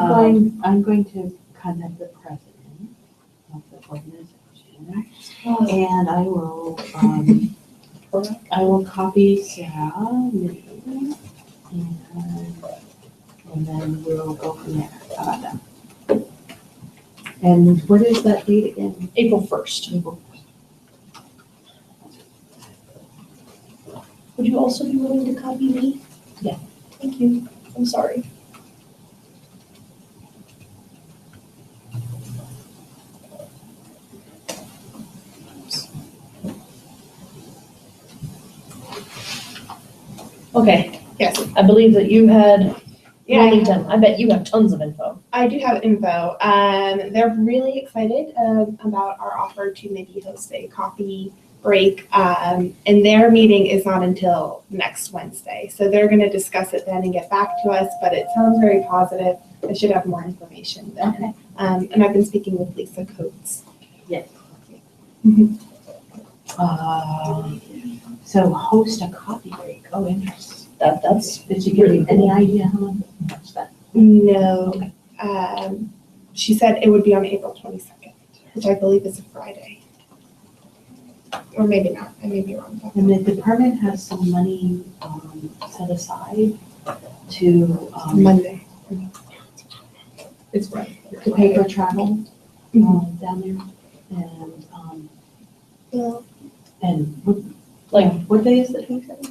[SPEAKER 1] going to contact the president of the organization, and I will copy Sarah, maybe, and then we'll go from there. How about that? And what is that date again?
[SPEAKER 3] April 1st.
[SPEAKER 1] April.
[SPEAKER 3] Would you also be willing to copy me?
[SPEAKER 1] Yeah.
[SPEAKER 3] Thank you. I'm sorry. Okay,
[SPEAKER 7] Yes.
[SPEAKER 3] I believe that you had
[SPEAKER 7] Yeah.
[SPEAKER 3] Wilmington. I bet you have tons of info.
[SPEAKER 7] I do have info. They're really excited about our offer to maybe host a coffee break. And their meeting is not until next Wednesday. So they're going to discuss it then and get back to us, but it sounds very positive. I should have more information then.
[SPEAKER 1] Okay.
[SPEAKER 7] And I've been speaking with Lisa Coates.
[SPEAKER 1] Yes.
[SPEAKER 7] Mhm.
[SPEAKER 1] So host a coffee break. Oh, interesting.
[SPEAKER 3] That's
[SPEAKER 1] Did you give me any idea how much that?
[SPEAKER 7] No.
[SPEAKER 1] Okay.
[SPEAKER 7] She said it would be on April 22nd, which I believe is a Friday. Or maybe not. I may be wrong.
[SPEAKER 1] And the department has some money set aside to
[SPEAKER 7] Monday.
[SPEAKER 8] It's right.
[SPEAKER 1] to pay for travel down there. And what day is it?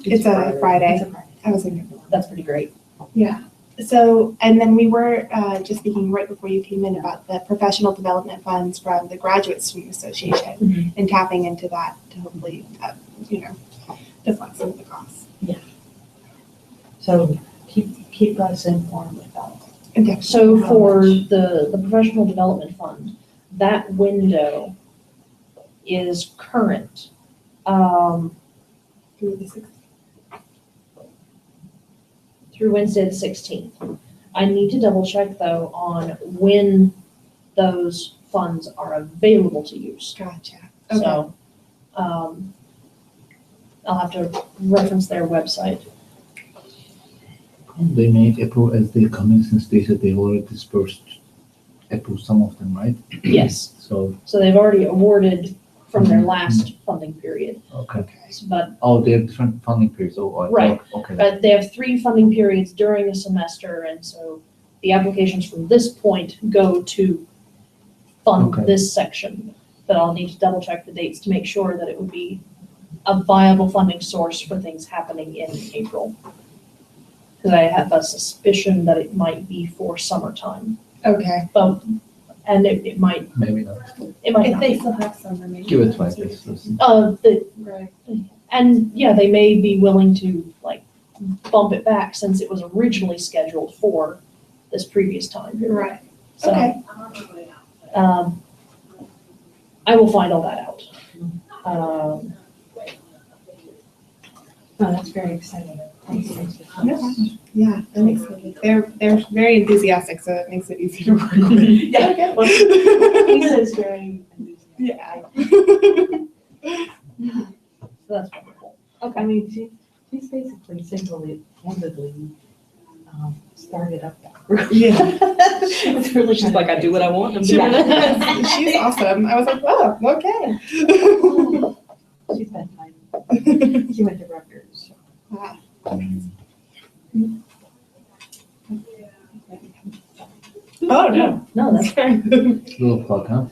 [SPEAKER 7] It's a Friday.
[SPEAKER 1] It's a Friday.
[SPEAKER 7] I was thinking.
[SPEAKER 3] that's pretty great.
[SPEAKER 7] Yeah. So, and then we were just speaking right before you came in about the professional development funds from the Graduate Student Association and tapping into that to hopefully deflect some of the costs.
[SPEAKER 1] So keep us informed about it.
[SPEAKER 3] So
[SPEAKER 1] How
[SPEAKER 3] for
[SPEAKER 1] much?
[SPEAKER 3] the professional development fund, that window is current.
[SPEAKER 7] Through the 6th.
[SPEAKER 3] Through Wednesday the 16th. I need to double check though on when those funds are available to use.
[SPEAKER 7] Gotcha. Okay.
[SPEAKER 3] So, I'll have to reference their website.
[SPEAKER 6] They made April as they come in since they said they've already dispersed April, some of them, right?
[SPEAKER 3] Yes,
[SPEAKER 6] So,
[SPEAKER 3] so they've already awarded from their
[SPEAKER 6] Mhm.
[SPEAKER 3] last funding period,
[SPEAKER 6] okay.
[SPEAKER 3] but
[SPEAKER 6] They have different funding periods. Oh,
[SPEAKER 3] Right.
[SPEAKER 6] Okay.
[SPEAKER 3] But they have 3 funding periods during a semester, and so the applications from this point go to fund
[SPEAKER 6] Okay.
[SPEAKER 3] this section. But I'll need to double check the dates to make sure that it would be a viable funding source for things happening in April. Because I have a suspicion that it might be for summertime,
[SPEAKER 7] Okay.
[SPEAKER 3] and it might
[SPEAKER 6] Maybe not.
[SPEAKER 3] not.
[SPEAKER 7] If they still have some remaining.
[SPEAKER 6] Give it 5 days.
[SPEAKER 7] Right.
[SPEAKER 3] And yeah, they may be willing to like bump it back since it was originally scheduled for this previous time period.
[SPEAKER 7] Right.
[SPEAKER 3] So,
[SPEAKER 7] Okay.
[SPEAKER 3] I will find all that out.
[SPEAKER 1] Oh, that's very exciting. Thanks.
[SPEAKER 7] Yeah, I'm excited. They're very enthusiastic, so it makes it easy to work with.
[SPEAKER 1] Yeah. Lisa's very enthusiastic.
[SPEAKER 7] Yeah.
[SPEAKER 3] So that's wonderful.
[SPEAKER 1] I mean, she's basically single-handedly started up that group.
[SPEAKER 7] Yeah.
[SPEAKER 1] It's really
[SPEAKER 8] She's like, I do what I want. I'm
[SPEAKER 7] She
[SPEAKER 8] doing it.
[SPEAKER 7] was. She's awesome. I was like, oh, okay.
[SPEAKER 1] She's been fine. She went to Rutgers. So.
[SPEAKER 7] Wow. Oh, no.
[SPEAKER 3] No, that's fair.
[SPEAKER 6] Little plug, huh?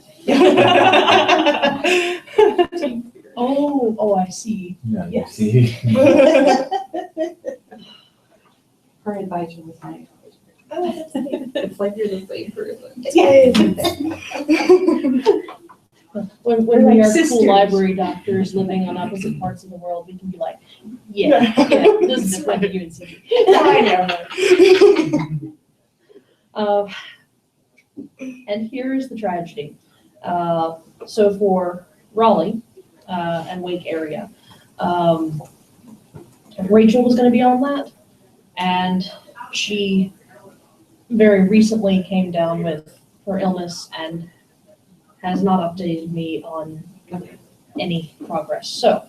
[SPEAKER 3] Oh, I see.
[SPEAKER 6] Yeah, you
[SPEAKER 1] Yes.
[SPEAKER 6] see.
[SPEAKER 1] Her advisor was nice.
[SPEAKER 7] Oh, that's neat.
[SPEAKER 8] It's like you're the same person.
[SPEAKER 7] Yes.
[SPEAKER 3] When
[SPEAKER 1] We're
[SPEAKER 3] we
[SPEAKER 1] like
[SPEAKER 3] are
[SPEAKER 1] sisters.
[SPEAKER 3] cool library doctors living on opposite parts of the world, we can be like, yeah, this is what you and see.
[SPEAKER 7] I know.
[SPEAKER 3] And here's the tragedy. So for Raleigh and Wake area, Rachel was going to be on that, and she very recently came down with her illness and has not updated me on any progress. So,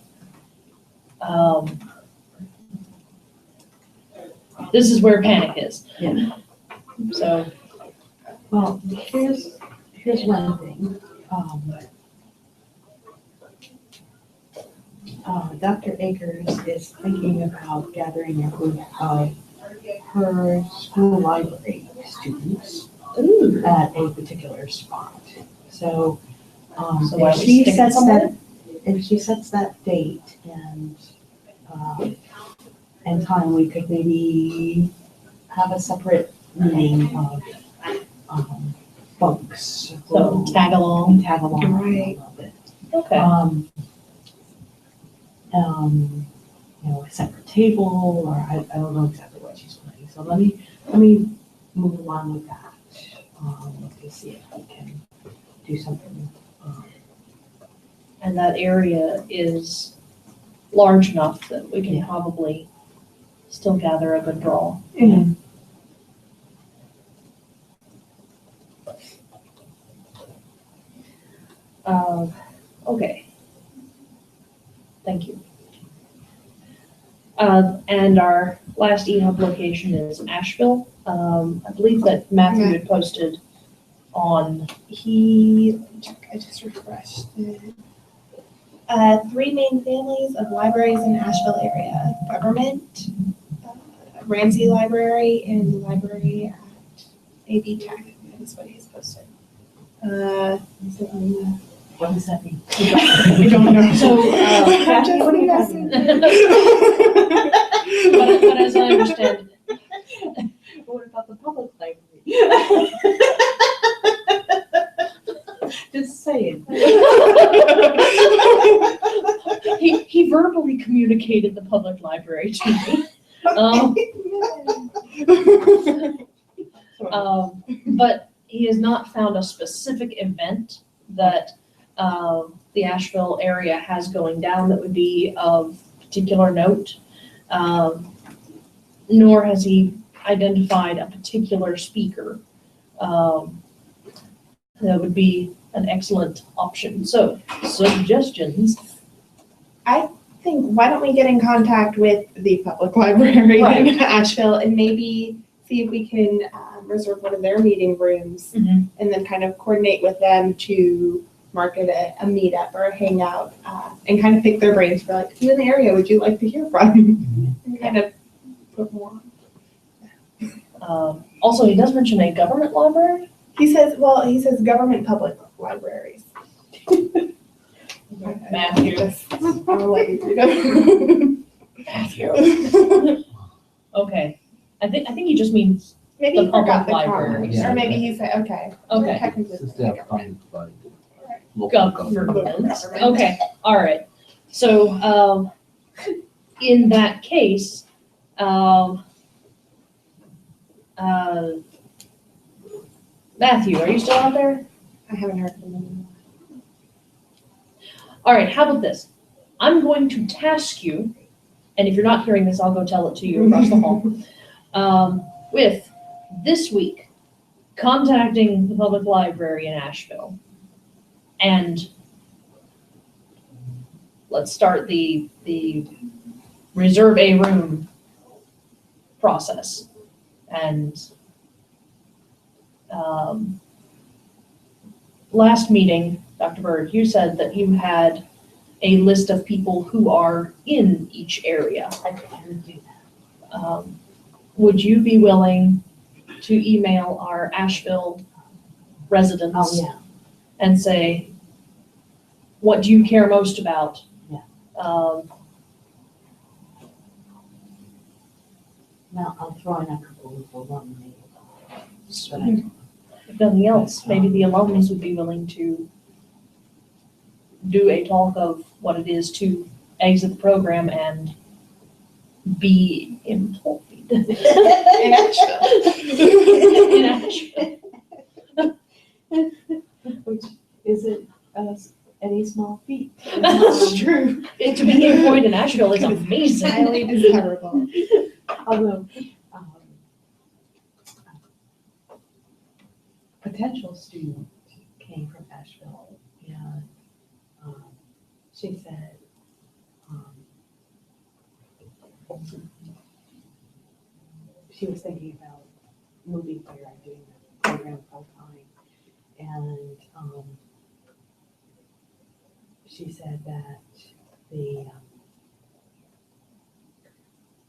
[SPEAKER 3] this is where panic is.
[SPEAKER 1] Yeah.
[SPEAKER 3] So,
[SPEAKER 1] Well, here's one thing. Dr. Akers is thinking about gathering a group of her school library students at a particular spot. So,
[SPEAKER 3] So why don't we stick it somewhere?
[SPEAKER 1] if she sets that date and time, we could maybe have a separate meeting of folks.
[SPEAKER 3] So tag along.
[SPEAKER 1] Tag along a
[SPEAKER 7] Right.
[SPEAKER 1] little bit.
[SPEAKER 3] Okay.
[SPEAKER 1] A separate table, or I don't know exactly what she's planning. So let me move along with that, to see if we can do something.
[SPEAKER 3] And that area is large enough that we can probably still gather a good draw.
[SPEAKER 1] Yeah.
[SPEAKER 3] Okay. Thank you. And our last eHub location is Asheville. I believe that Matthew had posted on,
[SPEAKER 7] I just refreshed it. 3 main families of libraries in Asheville area: government, Ramsey Library, and the library at AB Tech. That's what he's posted.
[SPEAKER 1] What does that mean?
[SPEAKER 7] I don't know.
[SPEAKER 3] So,
[SPEAKER 7] I'm just
[SPEAKER 1] what do you
[SPEAKER 7] guessing.
[SPEAKER 3] but as I understand,
[SPEAKER 1] What about the public library? Just saying.
[SPEAKER 3] he verbally communicated the public library to me. But he has not found a specific event that the Asheville area has going down that would be of particular note. Nor has he identified a particular speaker. That would be an excellent option. So, suggestions.
[SPEAKER 7] I think, why don't we get in contact with the public library
[SPEAKER 3] Right.
[SPEAKER 7] in Asheville and maybe see if we can reserve one of their meeting rooms
[SPEAKER 3] Mhm.
[SPEAKER 7] and then kind of coordinate with them to market a meetup or a hangout and kind of pick their brains for like, who in the area would you like to hear from? And kind of put more on.
[SPEAKER 3] Also, he does mention a government library.
[SPEAKER 7] He says government public libraries.
[SPEAKER 3] Matthew.
[SPEAKER 7] I'll let you read it.
[SPEAKER 3] Matthew. Okay. I think he just means
[SPEAKER 7] Maybe
[SPEAKER 3] The
[SPEAKER 7] he forgot the
[SPEAKER 3] public
[SPEAKER 7] commas,
[SPEAKER 3] libraries.
[SPEAKER 7] or maybe he said, okay.
[SPEAKER 3] Okay.
[SPEAKER 7] Technically,
[SPEAKER 6] Since they have
[SPEAKER 7] government.
[SPEAKER 6] funded by local
[SPEAKER 3] government. Okay, all right. So, in that case, Matthew, are you still out there?
[SPEAKER 7] I haven't heard from him.
[SPEAKER 3] All right, how about this? I'm going to task you, and if you're not hearing this, I'll go tell it to you across the hall, with this week contacting the public library in Asheville. And let's start the reserve a room process. And last meeting, Dr. Bird, you said that you had a list of people who are in each area.
[SPEAKER 1] I can do that.
[SPEAKER 3] Would you be willing to email our Asheville residents
[SPEAKER 1] Oh, yeah.
[SPEAKER 3] and say, what do you care most about?
[SPEAKER 1] Yeah. Now, I'll throw in a couple of alumni.
[SPEAKER 3] If nothing else, maybe the alumni would be willing to do a talk of what it is to exit the program and be employed.
[SPEAKER 7] In Asheville.
[SPEAKER 3] In Asheville.
[SPEAKER 1] Which isn't any small feat.
[SPEAKER 7] That's true.
[SPEAKER 3] And to be employed in Asheville is amazing.
[SPEAKER 7] Highly desirable.
[SPEAKER 1] Although, potential student came from Asheville, and she said, she was thinking about moving here and doing the program full time, and she said that the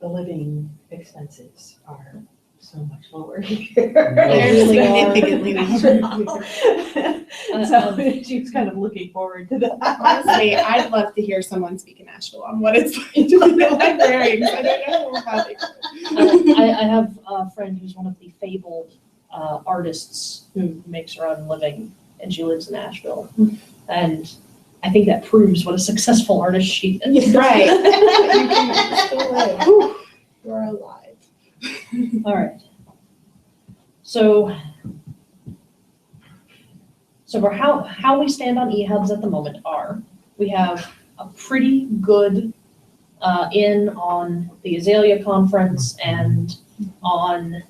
[SPEAKER 1] living expenses are so much lower here.
[SPEAKER 7] They're significantly lower.
[SPEAKER 1] So she was kind of looking forward to that.
[SPEAKER 7] Honestly, I'd love to hear someone speak in Asheville on what it's like to be a librarian. I don't know how they
[SPEAKER 3] I have a friend who's one of the fabled artists who makes her own living, and she lives in Asheville. And I think that proves what a successful artist she is.
[SPEAKER 7] Right. You can still live. You're alive.
[SPEAKER 3] All right. So for how we stand on eHubs at the moment are, we have a pretty good in on the Azalea conference and on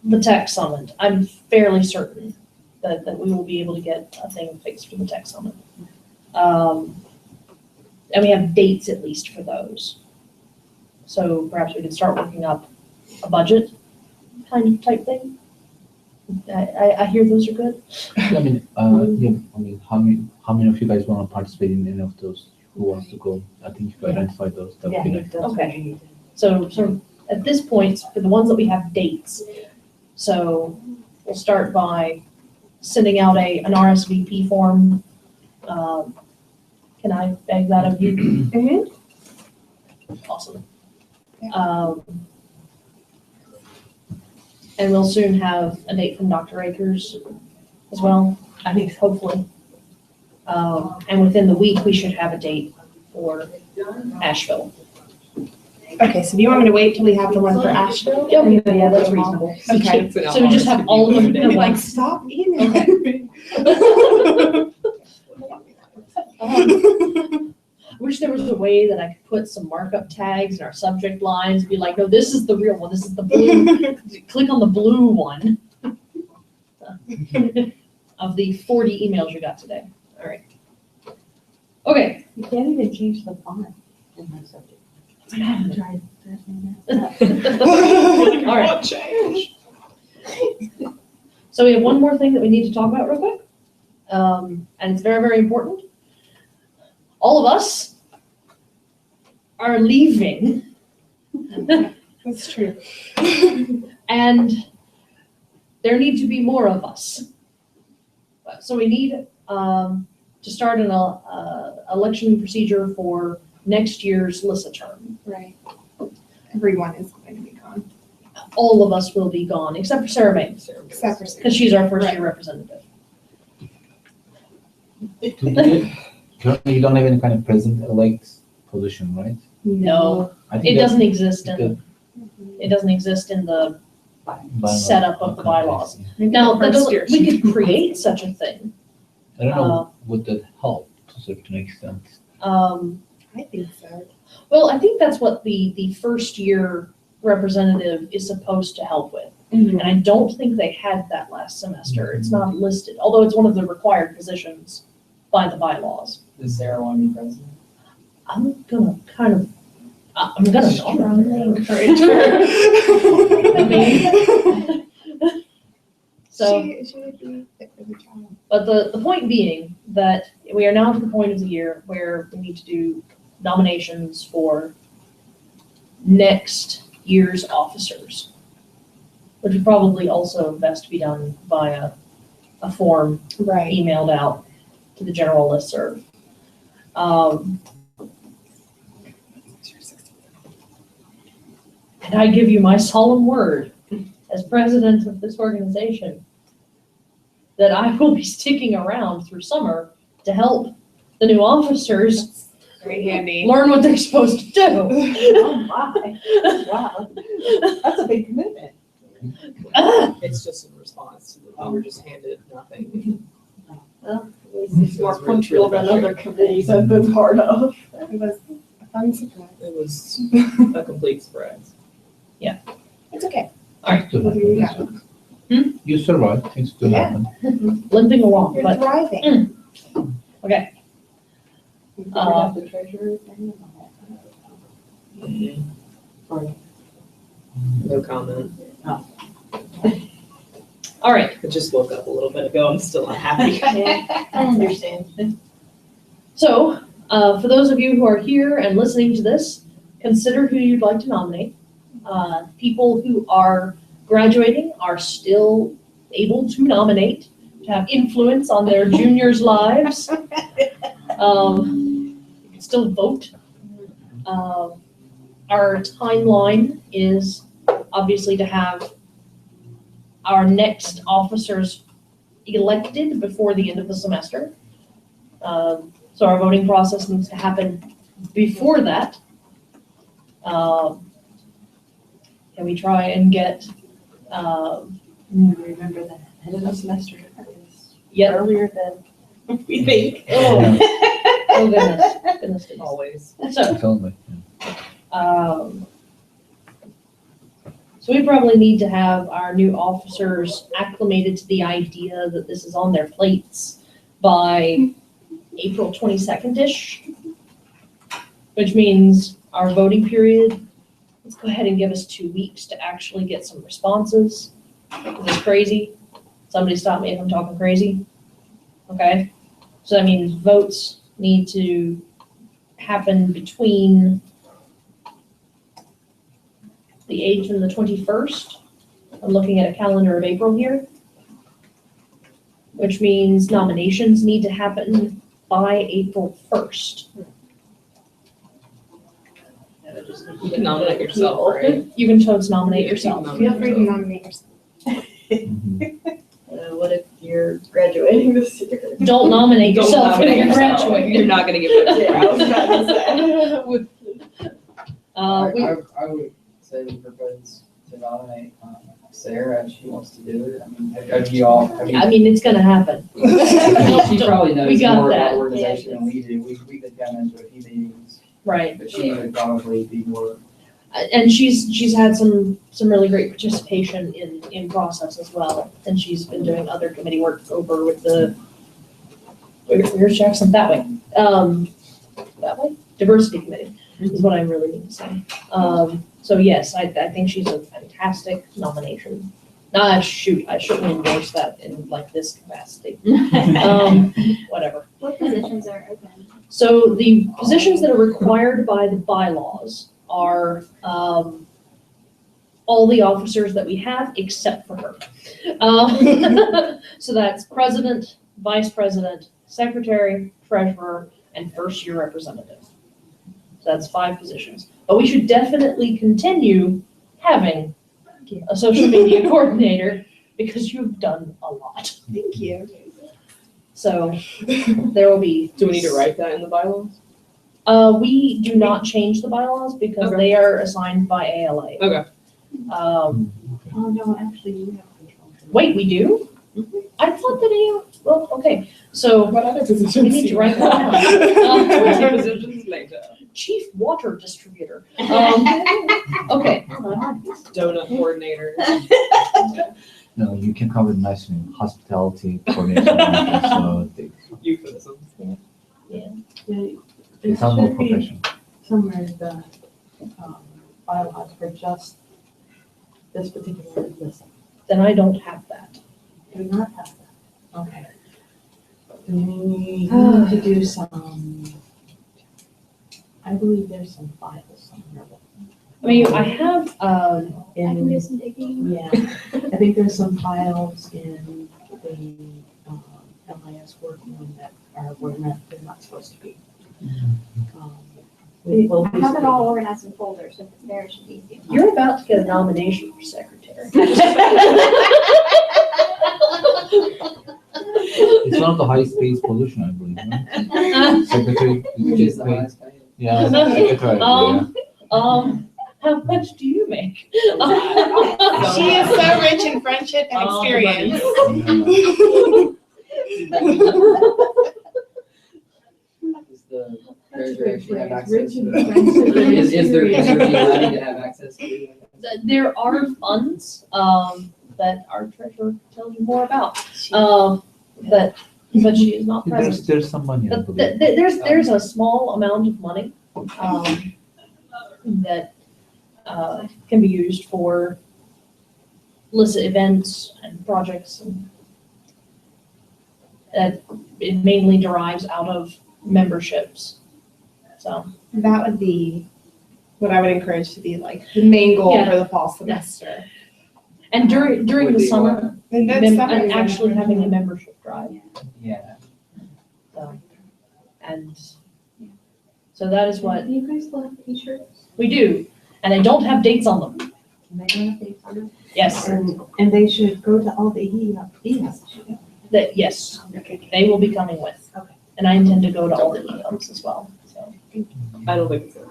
[SPEAKER 3] the tech summit. I'm fairly certain that we will be able to get a thing fixed for the tech summit. And we have dates at least for those. So perhaps we could start working up a budget kind of type thing. I hear those are good.
[SPEAKER 6] I mean, how many of you guys want to participate in any of those? Who wants to go? I think if you identify those, that would be nice.
[SPEAKER 3] Okay. So at this point, for the ones that we have dates, so we'll start by sending out an RSVP form. Can I beg that of you?
[SPEAKER 7] Mm-hmm.
[SPEAKER 3] Awesome. And we'll soon have a date from Dr. Akers as well, I think, hopefully. And within the week, we should have a date for Asheville.
[SPEAKER 7] Okay, so do you want me to wait till we have the one for Asheville?
[SPEAKER 3] Yeah, that's reasonable.
[SPEAKER 7] Okay.
[SPEAKER 3] So we just have all of them in
[SPEAKER 7] Like,
[SPEAKER 3] one.
[SPEAKER 7] stop emailing me.
[SPEAKER 3] I wish there was a way that I could put some markup tags in our subject lines and be like, no, this is the real one. This is the blue. Click on the blue one of the 40 emails you got today. All right. Okay.
[SPEAKER 1] You can't even change the font in my subject. I haven't tried that.
[SPEAKER 3] All right. So we have one more thing that we need to talk about real quick. And it's very, very important. All of us are leaving.
[SPEAKER 7] That's true.
[SPEAKER 3] And there need to be more of us. So we need to start an election procedure for next year's LISSA term.
[SPEAKER 7] Right. Everyone is going to be gone.
[SPEAKER 3] All of us will be gone, except for Sarah May,
[SPEAKER 7] Except for Sarah.
[SPEAKER 3] because she's our first year representative.
[SPEAKER 6] Currently, you don't have any kind of president-elect position, right?
[SPEAKER 3] No,
[SPEAKER 6] I think
[SPEAKER 3] it
[SPEAKER 6] that's
[SPEAKER 3] doesn't exist
[SPEAKER 6] good.
[SPEAKER 3] it doesn't exist in the
[SPEAKER 6] bylaw.
[SPEAKER 3] setup of the
[SPEAKER 6] Okay,
[SPEAKER 3] bylaws.
[SPEAKER 6] I see.
[SPEAKER 3] Now, that
[SPEAKER 7] First
[SPEAKER 3] doesn't,
[SPEAKER 7] year.
[SPEAKER 3] we could create such a thing.
[SPEAKER 6] I don't know, would that help to a certain extent?
[SPEAKER 7] I think so.
[SPEAKER 3] Well, I think that's what the first year representative is supposed to help with. And I don't think they had that last semester. It's not listed, although it's one of the required positions by the bylaws.
[SPEAKER 10] Is Sarah want to be president?
[SPEAKER 3] I'm gonna nominate.
[SPEAKER 7] Encourage
[SPEAKER 3] I mean, so,
[SPEAKER 7] She would be fit for the job.
[SPEAKER 3] but the point being that we are now to the point of the year where we need to do nominations for next year's officers, which would probably also best be done via a form
[SPEAKER 7] Right.
[SPEAKER 3] emailed out to the general listserv. And I give you my solemn word as president of this organization that I will be sticking around through summer to help the new officers
[SPEAKER 7] Very handy.
[SPEAKER 3] learn what they're supposed to do.
[SPEAKER 1] Oh, my. Wow. That's a big commitment.
[SPEAKER 8] It's just in response to we were just handed nothing.
[SPEAKER 2] It's more punctual than other committees I've been part of.
[SPEAKER 7] It was a fun surprise.
[SPEAKER 8] It was a complete surprise.
[SPEAKER 7] It's okay.
[SPEAKER 6] Still
[SPEAKER 7] Well, here you
[SPEAKER 6] happens.
[SPEAKER 3] go.
[SPEAKER 6] You survived, things still
[SPEAKER 7] Yeah.
[SPEAKER 6] happen.
[SPEAKER 3] Limping along,
[SPEAKER 7] You're
[SPEAKER 3] but
[SPEAKER 7] thriving.
[SPEAKER 3] okay.
[SPEAKER 1] You figured out the treasurer thing and all that?
[SPEAKER 8] No comment.
[SPEAKER 3] All right.
[SPEAKER 8] I just woke up a little bit ago. I'm still unhappy.
[SPEAKER 2] I understand.
[SPEAKER 3] So, for those of you who are here and listening to this, consider who you'd like to nominate. People who are graduating are still able to nominate, to have influence on their juniors' lives. You can still vote. Our timeline is obviously to have our next officers elected before the end of the semester. So our voting process needs to happen before that. Can we try and get,
[SPEAKER 1] Remember that end of the semester is
[SPEAKER 3] yet,
[SPEAKER 1] earlier than
[SPEAKER 8] We think.
[SPEAKER 3] oh goodness.
[SPEAKER 8] Always.
[SPEAKER 3] So,
[SPEAKER 6] Tell me.
[SPEAKER 3] so we probably need to have our new officers acclimated to the idea that this is on their plates by April 22nd-ish, which means our voting period, let's go ahead and give us 2 weeks to actually get some responses. Is this crazy? Somebody stop me if I'm talking crazy. Okay, so that means votes need to happen between the 8th and the 21st. I'm looking at a calendar of April here, which means nominations need to happen by April 1st.
[SPEAKER 8] You can nominate yourself, right?
[SPEAKER 3] You can totes nominate yourself.
[SPEAKER 7] Feel free to nominate yourself.
[SPEAKER 6] Mhm.
[SPEAKER 2] What if you're graduating this year?
[SPEAKER 3] Don't nominate
[SPEAKER 8] Don't
[SPEAKER 3] yourself if
[SPEAKER 8] nominate
[SPEAKER 3] you're
[SPEAKER 8] yourself.
[SPEAKER 3] graduating.
[SPEAKER 8] You're not gonna get it.
[SPEAKER 2] Yeah, I was about to say.
[SPEAKER 10] I would say we propose to nominate Sarah if she wants to do it. I mean, have you all,
[SPEAKER 3] I mean, it's gonna happen.
[SPEAKER 10] she probably knows
[SPEAKER 3] We got
[SPEAKER 10] more
[SPEAKER 3] that.
[SPEAKER 10] about organization than we do. We could come into a few meetings,
[SPEAKER 3] Right.
[SPEAKER 10] but she would probably be more.
[SPEAKER 3] And she's had some really great participation in process as well. And she's been doing other committee work over with the, where's Jackson? That way. That way? Diversity committee is what I really need to say. So yes, I think she's a fantastic nomination. Shoot, I shouldn't endorse that in like this capacity. Whatever.
[SPEAKER 11] What positions are open?
[SPEAKER 3] So the positions that are required by the bylaws are all the officers that we have except for her. So that's president, vice president, secretary, treasurer, and first year representative. So that's 5 positions. But we should definitely continue having a social media coordinator because you've done a lot.
[SPEAKER 7] Thank you.
[SPEAKER 3] So there will be.
[SPEAKER 8] Do we need to write that in the bylaws?
[SPEAKER 3] We do not change the bylaws because
[SPEAKER 8] Okay.
[SPEAKER 3] they are assigned by ALA.
[SPEAKER 8] Okay.
[SPEAKER 1] Oh, no, actually, you have control.
[SPEAKER 3] Wait, we do? I thought that well, okay, so
[SPEAKER 7] What other positions?
[SPEAKER 3] we need to write that down.
[SPEAKER 8] 20 positions later.
[SPEAKER 3] Chief water distributor. Okay,
[SPEAKER 8] Donut coordinator.
[SPEAKER 6] No, you can cover the nice name, hospitality coordination manager, so
[SPEAKER 8] Euphemism.
[SPEAKER 1] Yeah,
[SPEAKER 6] it sounds more
[SPEAKER 1] should be
[SPEAKER 6] professional.
[SPEAKER 1] somewhere in the bylaws for just this particular list.
[SPEAKER 3] then I don't have that.
[SPEAKER 1] Do not have that. Okay. We need to do some, I believe there's some files somewhere.
[SPEAKER 3] I mean, I have,
[SPEAKER 11] I can do
[SPEAKER 1] In,
[SPEAKER 11] some digging.
[SPEAKER 1] yeah, I think there's some files in the LIS workroom that they're not supposed to be. We'll
[SPEAKER 11] I
[SPEAKER 1] be
[SPEAKER 11] have it all
[SPEAKER 1] speaking.
[SPEAKER 11] organized in folders, so if it's there, it should be easy. to find.
[SPEAKER 3] you're about to get a nomination for secretary.
[SPEAKER 6] It's one of the highest paid position, I believe, no? Secretary, you
[SPEAKER 10] Which
[SPEAKER 6] get
[SPEAKER 10] is the
[SPEAKER 6] paid.
[SPEAKER 10] highest paid.
[SPEAKER 6] Yeah, secretary, yeah.
[SPEAKER 3] How much do you make?
[SPEAKER 7] She is so rich in friendship and
[SPEAKER 8] Oh,
[SPEAKER 7] experience.
[SPEAKER 10] Does the treasurer actually have access
[SPEAKER 1] Rich
[SPEAKER 10] to
[SPEAKER 1] and
[SPEAKER 10] it?
[SPEAKER 1] friendship and
[SPEAKER 10] Is there
[SPEAKER 1] experience.
[SPEAKER 10] anybody to have access to it?
[SPEAKER 3] There are funds, that our treasurer can tell you more about, but she is not present.
[SPEAKER 6] There's some money, I
[SPEAKER 3] But
[SPEAKER 6] believe.
[SPEAKER 3] there's a small amount of money, that, can be used for LISSA events and projects, and that it mainly derives out of memberships, so.
[SPEAKER 7] That would be what I would encourage to be like the main goal
[SPEAKER 3] Yeah.
[SPEAKER 7] for the fall semester.
[SPEAKER 3] And during
[SPEAKER 10] Would
[SPEAKER 3] the
[SPEAKER 10] be
[SPEAKER 3] summer,
[SPEAKER 7] And that's
[SPEAKER 3] and
[SPEAKER 7] summer.
[SPEAKER 3] actually having a membership drive,
[SPEAKER 10] Yeah.
[SPEAKER 3] so, and, so that is what
[SPEAKER 11] Do you guys still have t-shirts?
[SPEAKER 3] we do, and they don't have dates on them,
[SPEAKER 1] And they don't have dates on them.
[SPEAKER 3] yes,
[SPEAKER 1] And they should go to all the eHubs.
[SPEAKER 3] that, yes,
[SPEAKER 1] Okay.
[SPEAKER 3] they will be coming with.
[SPEAKER 1] Okay.
[SPEAKER 3] And I intend to go to all the eHubs as well, so.
[SPEAKER 8] I don't think it's a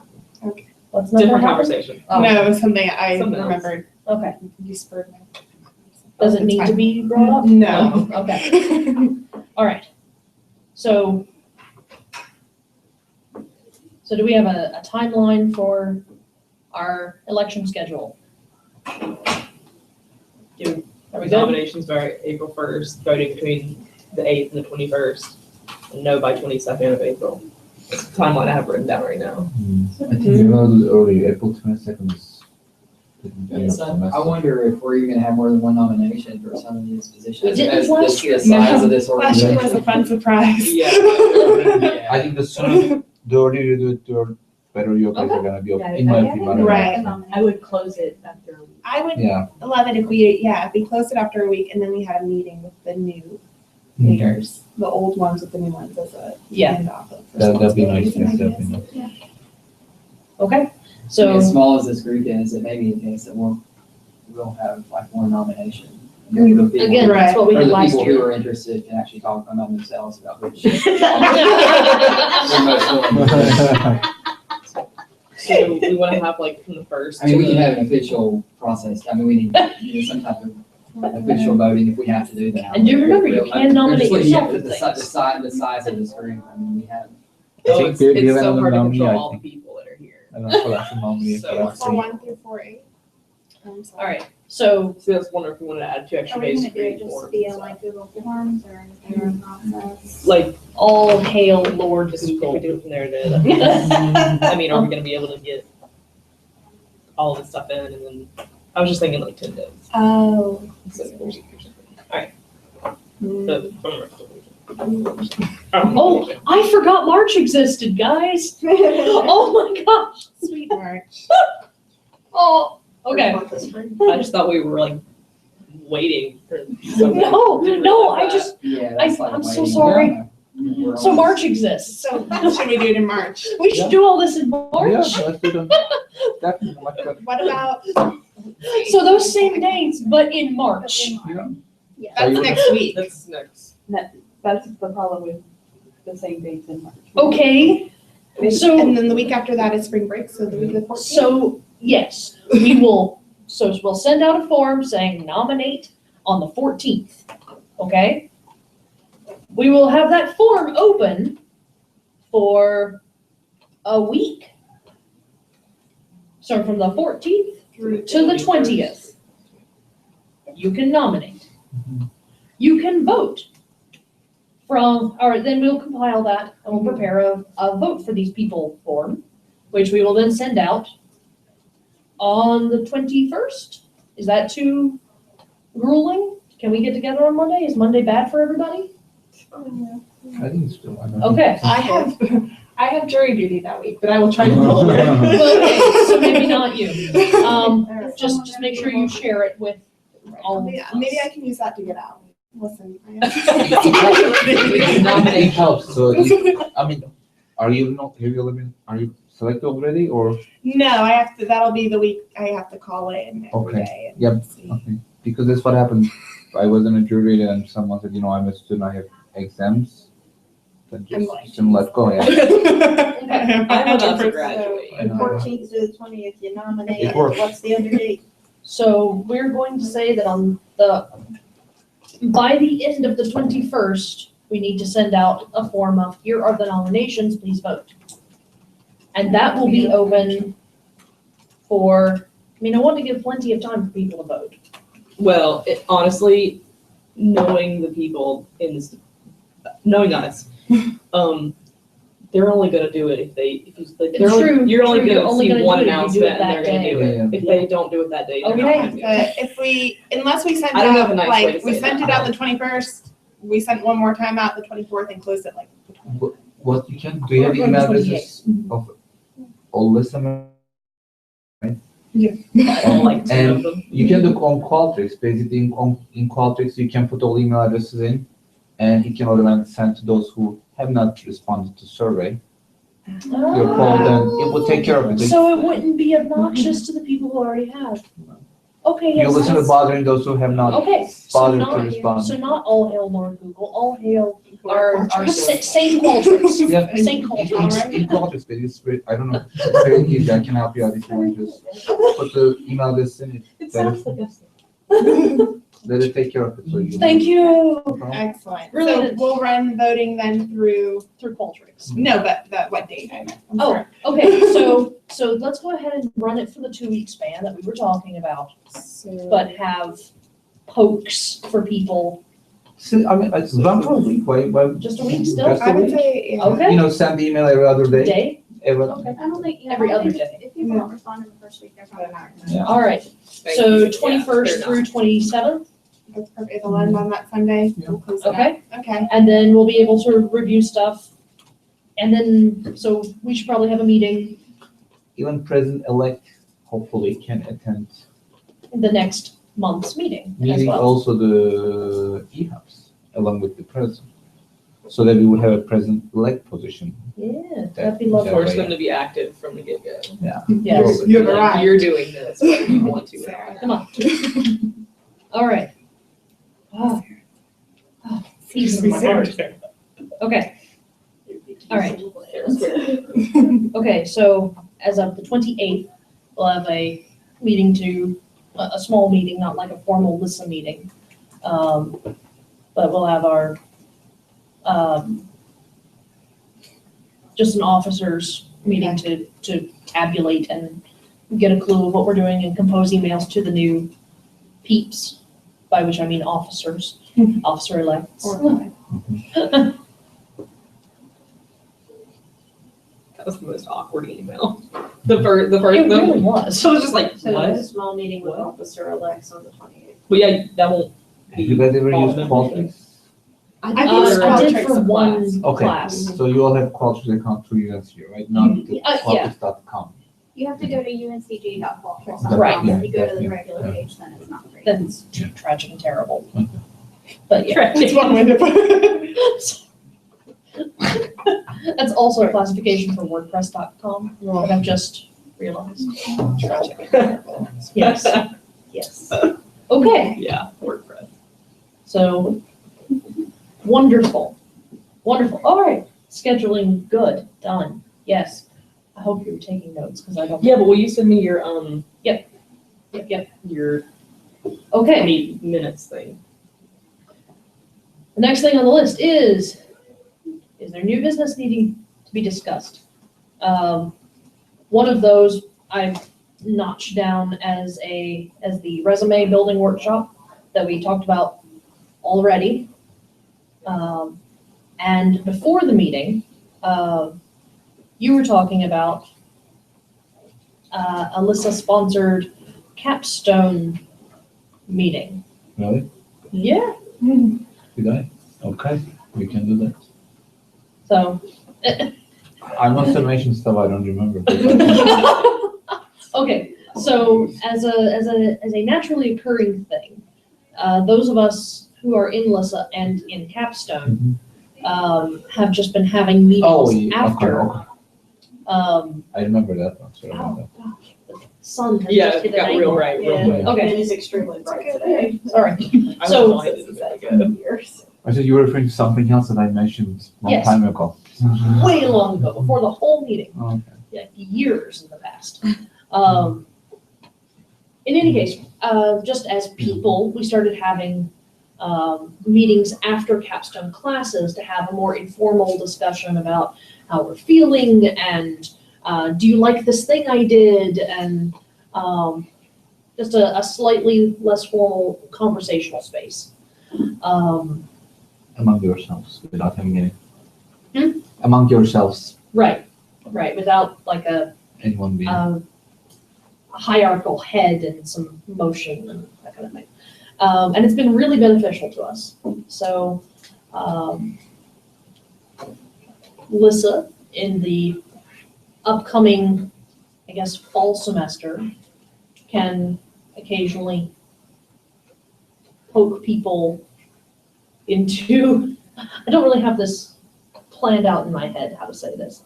[SPEAKER 3] What's not
[SPEAKER 8] different
[SPEAKER 3] gonna happen?
[SPEAKER 8] conversation.
[SPEAKER 3] Oh,
[SPEAKER 7] No, it was something I
[SPEAKER 8] Something else.
[SPEAKER 7] remembered.
[SPEAKER 3] okay,
[SPEAKER 7] You spurred me.
[SPEAKER 3] does it need to be brought up?
[SPEAKER 7] No.
[SPEAKER 3] Okay, all right, so. So do we have a timeline for our election schedule? Are we good?
[SPEAKER 8] Nominations are April 1st, voting between the 8th and the 21st, and no by 22nd of April. That's the timeline I have written down right now.
[SPEAKER 6] I think we're gonna do it early, April 22nd is.
[SPEAKER 10] Yeah, so I wonder if we're even gonna have more than one nomination for some of these positions.
[SPEAKER 3] We didn't
[SPEAKER 10] as
[SPEAKER 3] last
[SPEAKER 10] the
[SPEAKER 3] year.
[SPEAKER 10] size of this
[SPEAKER 7] Last year
[SPEAKER 10] organization.
[SPEAKER 7] was a fun surprise.
[SPEAKER 8] Yeah.
[SPEAKER 6] I think the sooner, the earlier you do it, the better your guys are gonna be,
[SPEAKER 1] Yeah,
[SPEAKER 6] in my
[SPEAKER 1] I-
[SPEAKER 6] opinion.
[SPEAKER 7] Right.
[SPEAKER 1] I would close it after a week.
[SPEAKER 7] I would
[SPEAKER 6] Yeah.
[SPEAKER 7] love it if we closed it after a week and then we had a meeting with the new leaders, the old ones with the new ones as a
[SPEAKER 3] Yeah.
[SPEAKER 7] handoff of
[SPEAKER 6] That'd be nice,
[SPEAKER 7] responsibilities and
[SPEAKER 6] yes,
[SPEAKER 7] ideas.
[SPEAKER 6] definitely.
[SPEAKER 3] Okay,
[SPEAKER 10] So
[SPEAKER 3] so,
[SPEAKER 10] as small as this group is, it may be the case that we'll have like one nomination The people-
[SPEAKER 3] Again, that's what we
[SPEAKER 10] or
[SPEAKER 3] did
[SPEAKER 10] the
[SPEAKER 3] last
[SPEAKER 10] people who
[SPEAKER 3] year.
[SPEAKER 10] are interested can actually talk among themselves about which.
[SPEAKER 8] So we want to have like from the first.
[SPEAKER 10] I mean, we
[SPEAKER 8] to
[SPEAKER 10] can
[SPEAKER 8] the-
[SPEAKER 10] have an official process. I mean, we need some type of official voting if we have to do that.
[SPEAKER 3] And do remember, you can nominate
[SPEAKER 10] Or just
[SPEAKER 3] yourself
[SPEAKER 10] looking
[SPEAKER 3] for
[SPEAKER 10] at
[SPEAKER 3] things.
[SPEAKER 10] the size of this group. I mean, we have.
[SPEAKER 8] Oh,
[SPEAKER 6] think
[SPEAKER 8] it's
[SPEAKER 6] we have
[SPEAKER 8] so
[SPEAKER 6] another
[SPEAKER 8] hard to
[SPEAKER 6] nominee,
[SPEAKER 8] control
[SPEAKER 6] I
[SPEAKER 8] all the
[SPEAKER 6] think.
[SPEAKER 8] people that are here.
[SPEAKER 6] I don't know, for that nominee,
[SPEAKER 8] So-
[SPEAKER 6] for that
[SPEAKER 7] For
[SPEAKER 6] thing.
[SPEAKER 7] 1 through 4A. I'm sorry.
[SPEAKER 3] All right, so
[SPEAKER 8] So that's wondering if we wanted to add 2 extra
[SPEAKER 11] Are we
[SPEAKER 8] days
[SPEAKER 11] gonna
[SPEAKER 8] to
[SPEAKER 11] do it
[SPEAKER 8] create
[SPEAKER 11] just
[SPEAKER 8] forms.
[SPEAKER 11] via like Google Forms or is there a process?
[SPEAKER 8] Like,
[SPEAKER 3] all hail Lord
[SPEAKER 8] just if we
[SPEAKER 3] Google.
[SPEAKER 8] do it from there to, I mean, are we gonna be able to get all of this stuff in and then, I was just thinking like 10 days.
[SPEAKER 7] Oh.
[SPEAKER 8] So, Alright.
[SPEAKER 3] Oh, I forgot March existed, guys. Oh my gosh.
[SPEAKER 7] Sweet March.
[SPEAKER 3] Oh, okay.
[SPEAKER 8] I just thought we were like waiting for something.
[SPEAKER 3] No, I just,
[SPEAKER 10] Yeah, that's like
[SPEAKER 3] I'm so
[SPEAKER 10] waiting.
[SPEAKER 3] sorry.
[SPEAKER 10] We're
[SPEAKER 3] So
[SPEAKER 10] almost-
[SPEAKER 3] March exists.
[SPEAKER 7] So should we do it in March?
[SPEAKER 3] We should do all this in
[SPEAKER 6] Yeah,
[SPEAKER 3] March.
[SPEAKER 6] let's do them. Definitely much better.
[SPEAKER 7] What about?
[SPEAKER 3] So those same dates, but in March.
[SPEAKER 6] Yeah.
[SPEAKER 7] That's next week.
[SPEAKER 8] That's next.
[SPEAKER 1] That's the problem with the same dates in March.
[SPEAKER 3] Okay, so.
[SPEAKER 7] And then the week after that is spring break, so the week of the 14th.
[SPEAKER 3] So, yes, we will, so we'll send out a form saying nominate on the 14th, okay? We will have that form open for a week. So from the 14th to the 20th, you can nominate. You can vote or then we'll compile that and we'll prepare a vote for these people form, which we will then send out on the 21st. Is that too grueling? Can we get together on Monday? Is Monday bad for everybody?
[SPEAKER 6] I think it's still. I don't know.
[SPEAKER 3] Okay.
[SPEAKER 7] I have jury duty that week, but I will try to pull it.
[SPEAKER 3] Okay, so maybe not you. Just make sure you share it with all of us.
[SPEAKER 7] Maybe I can use that to get out. Listen.
[SPEAKER 6] It helps, so I mean, are you selected already or?
[SPEAKER 7] No, I have to, that'll be the week I have to call in every
[SPEAKER 6] Okay.
[SPEAKER 7] day. and
[SPEAKER 6] Yep.
[SPEAKER 7] see.
[SPEAKER 6] Okay, because that's what happened. I was in a jury and someone said, I'm a student, I have exams. Then
[SPEAKER 7] I'm
[SPEAKER 6] just
[SPEAKER 7] like-
[SPEAKER 6] let go, yeah.
[SPEAKER 8] I'm about to
[SPEAKER 7] So,
[SPEAKER 8] graduate.
[SPEAKER 6] I know.
[SPEAKER 9] 14th to the 20th, you nominate,
[SPEAKER 6] It works.
[SPEAKER 9] what's the other date?
[SPEAKER 3] So we're going to say that by the end of the 21st, we need to send out a form of, here are the nominations, please vote. And that will be open for, I want to give plenty of time for people to vote.
[SPEAKER 8] Well, honestly, knowing the people in this, knowing us, they're only gonna do it you're only gonna see one announcement and they're gonna do it.
[SPEAKER 6] Yeah.
[SPEAKER 8] If they don't do it that day, they're not
[SPEAKER 3] Okay.
[SPEAKER 8] gonna do it.
[SPEAKER 7] But unless we sent
[SPEAKER 8] I don't have a
[SPEAKER 7] out,
[SPEAKER 8] nice way
[SPEAKER 7] like,
[SPEAKER 8] to
[SPEAKER 7] we
[SPEAKER 8] say
[SPEAKER 7] sent
[SPEAKER 8] that.
[SPEAKER 7] it out the 21st, we sent one more time out the 24th and closed it like the 24th.
[SPEAKER 6] What you can, do you have email addresses of all LISSA?
[SPEAKER 8] Like 10 of
[SPEAKER 6] And
[SPEAKER 8] them.
[SPEAKER 6] you can do on Qualtrics, basically in Qualtrics, you can put all email addresses in and it can automatically send to those who have not responded to survey. Your call, then it will take care of it.
[SPEAKER 3] So it wouldn't be obnoxious to the people who already have. Okay,
[SPEAKER 6] You
[SPEAKER 3] yes.
[SPEAKER 6] listen to
[SPEAKER 3] that's-
[SPEAKER 6] bothering those who have not
[SPEAKER 3] Okay, so
[SPEAKER 6] bothered to
[SPEAKER 3] not,
[SPEAKER 6] respond.
[SPEAKER 3] so not all hail Lord Google, all hail our Saint Qualtrics.
[SPEAKER 6] Yeah,
[SPEAKER 3] Saint Qualtrics.
[SPEAKER 6] in Qualtrics, but it's very, I don't know, it's very easy, I can help you out if you want to just put the email address in it.
[SPEAKER 8] It sounds like a.
[SPEAKER 6] Let it take care of it, so you.
[SPEAKER 3] Thank you.
[SPEAKER 6] No problem.
[SPEAKER 7] Excellent.
[SPEAKER 3] Really
[SPEAKER 7] So
[SPEAKER 3] good.
[SPEAKER 7] we'll run voting then through,
[SPEAKER 3] Qualtrics.
[SPEAKER 7] no, but what date I meant. I'm
[SPEAKER 3] Oh,
[SPEAKER 7] sorry.
[SPEAKER 3] okay, so let's go ahead and run it for the 2-week span that we were talking about, but have pokes for people,
[SPEAKER 6] So, it's run for a week, why?
[SPEAKER 3] just a week still?
[SPEAKER 6] Just a
[SPEAKER 7] I would
[SPEAKER 6] week?
[SPEAKER 7] say, yeah.
[SPEAKER 3] Okay,
[SPEAKER 6] Send the email every other day,
[SPEAKER 3] day,
[SPEAKER 6] every,
[SPEAKER 3] okay,
[SPEAKER 11] I don't think,
[SPEAKER 3] Every
[SPEAKER 11] I
[SPEAKER 3] other
[SPEAKER 11] think if people don't respond in the first week, they're probably not gonna.
[SPEAKER 6] Yeah.
[SPEAKER 3] all right. So 21st through 27th,
[SPEAKER 7] That's perfect. It'll end on that Sunday.
[SPEAKER 6] Yeah.
[SPEAKER 7] We'll close it out.
[SPEAKER 3] okay?
[SPEAKER 7] Okay.
[SPEAKER 3] And then we'll be able to review stuff. And then, so we should probably have a meeting
[SPEAKER 6] even president-elect hopefully can attend.
[SPEAKER 3] in the next month's meeting as
[SPEAKER 6] Meeting
[SPEAKER 3] well.
[SPEAKER 6] also the eHubs along with the president. So that we would have a president-elect position.
[SPEAKER 3] Yeah, that'd be
[SPEAKER 6] Yeah.
[SPEAKER 3] lovely.
[SPEAKER 8] Force them to be active from the get-go.
[SPEAKER 3] Yes,
[SPEAKER 7] You have
[SPEAKER 8] Like,
[SPEAKER 7] arrived.
[SPEAKER 8] you're doing this, whether you want to. or not.
[SPEAKER 7] Sarah.
[SPEAKER 3] come on. All right. Oh. Oh, peace in my heart. Okay. All right. Okay, so as of the 28th, we'll have a meeting a small meeting, not like a formal LISSA meeting. But we'll have our, just an officers meeting to tabulate and get a clue of what we're doing and compose emails to the new peeps, by which I mean officers, officer elects.
[SPEAKER 8] That was the most awkward email. The first,
[SPEAKER 3] It really was.
[SPEAKER 8] So it was just like,
[SPEAKER 9] So there's a
[SPEAKER 8] what?
[SPEAKER 9] small meeting with officer elects on the 28th.
[SPEAKER 8] But yeah, that won't.
[SPEAKER 6] Have you guys ever
[SPEAKER 8] all
[SPEAKER 6] used
[SPEAKER 8] members.
[SPEAKER 6] Qualtrics?
[SPEAKER 7] I
[SPEAKER 3] I did
[SPEAKER 7] Qualtrics
[SPEAKER 3] for
[SPEAKER 7] a
[SPEAKER 3] one
[SPEAKER 6] Okay,
[SPEAKER 3] class.
[SPEAKER 6] so you all have Qualtrics account through UNC, right? Not the
[SPEAKER 3] yeah.
[SPEAKER 6] Qualtrics.com.
[SPEAKER 11] You have to go to uncg.qualtrics.com.
[SPEAKER 3] Right.
[SPEAKER 11] If you go to the
[SPEAKER 6] Yeah.
[SPEAKER 11] regular page, then it's not free.
[SPEAKER 3] That's tragic and terrible. But yeah.
[SPEAKER 7] It's one way to put it.
[SPEAKER 3] That's also a classification for WordPress.com that I've just realized. Tragic. Yes, yes. Okay,
[SPEAKER 8] Yeah, WordPress.
[SPEAKER 3] so wonderful, wonderful. All right, scheduling, good, done. Yes. I hope you were taking notes because I don't.
[SPEAKER 8] Yeah, but will you send me your
[SPEAKER 3] Yep.
[SPEAKER 8] your
[SPEAKER 3] Okay,
[SPEAKER 8] minutes thing?
[SPEAKER 3] the next thing on the list is there new business needing to be discussed? One of those I've notched down as the resume building workshop that we talked about already. And before the meeting, you were talking about a LISSA-sponsored capstone meeting.
[SPEAKER 6] Really?
[SPEAKER 3] Yeah.
[SPEAKER 6] Did I? Okay, we can do that.
[SPEAKER 3] So.
[SPEAKER 6] I must have mentioned stuff I don't remember.
[SPEAKER 3] Okay, so as a naturally occurring thing, those of us who are in LISSA and in capstone have just been having
[SPEAKER 6] Oh,
[SPEAKER 3] meetings
[SPEAKER 6] yeah,
[SPEAKER 3] after.
[SPEAKER 6] okay.
[SPEAKER 3] I
[SPEAKER 6] remember that one, sorry about
[SPEAKER 3] Oh,
[SPEAKER 6] that.
[SPEAKER 3] gosh, the sun has
[SPEAKER 8] Yeah,
[SPEAKER 3] just
[SPEAKER 8] it
[SPEAKER 3] hit an
[SPEAKER 8] got real
[SPEAKER 3] angle.
[SPEAKER 8] bright real
[SPEAKER 2] Yeah.
[SPEAKER 8] quick.
[SPEAKER 3] Okay.
[SPEAKER 2] It is extremely bright today.
[SPEAKER 3] Sorry.
[SPEAKER 8] I
[SPEAKER 3] So-
[SPEAKER 8] was blinded a minute ago.
[SPEAKER 2] Years.
[SPEAKER 6] I said you were referring to something else that I mentioned long
[SPEAKER 3] Yes.
[SPEAKER 6] time ago.
[SPEAKER 3] Way long ago, before the whole meeting,
[SPEAKER 6] Okay.
[SPEAKER 3] yeah, years in the past. In any case, just as people, we started having meetings after capstone classes to have a more informal discussion about how we're feeling and do you like this thing I did, and just a slightly less formal conversational space.
[SPEAKER 6] Among yourselves, without having any.
[SPEAKER 3] Hmm?
[SPEAKER 6] Among yourselves,
[SPEAKER 3] Right, without like
[SPEAKER 6] anyone being.
[SPEAKER 3] a hierarchical head and some motion and that kind of thing. And it's been really beneficial to us. So LISSA in the upcoming, I guess, fall semester can occasionally poke people into, I don't really have this planned out in my head how to say this.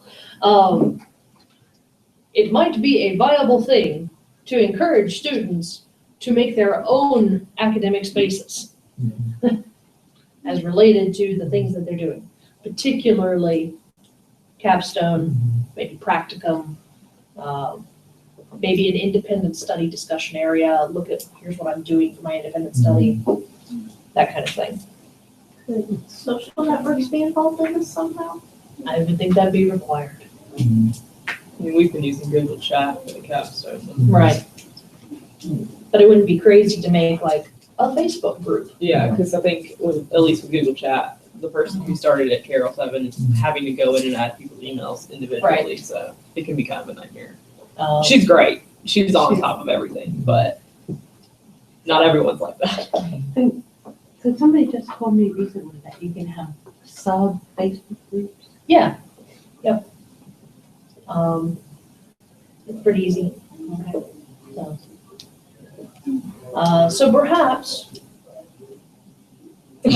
[SPEAKER 3] It might be a viable thing to encourage students to make their own academic spaces as related to the things that they're doing, particularly capstone, maybe practicum, maybe an independent study discussion area, look at, here's what I'm doing for my independent study, that kind of thing.
[SPEAKER 9] Could social networks be involved in this somehow?
[SPEAKER 3] I would think that'd be required.
[SPEAKER 8] I mean, we've been using Google Chat for the capstone.
[SPEAKER 3] Right. But it wouldn't be crazy to make like a Facebook group.
[SPEAKER 8] Yeah, because I think at least with Google Chat, the person who started at Carol 7 is having to go in and add people's emails individually, so it can be kind of a nightmare. She's great. She's on top of everything, but not everyone's like that.
[SPEAKER 1] So somebody just told me recently that you can have sub-Facebook groups.
[SPEAKER 3] Yeah. Yep. It's pretty easy.
[SPEAKER 1] Okay.
[SPEAKER 3] So perhaps.
[SPEAKER 7] Would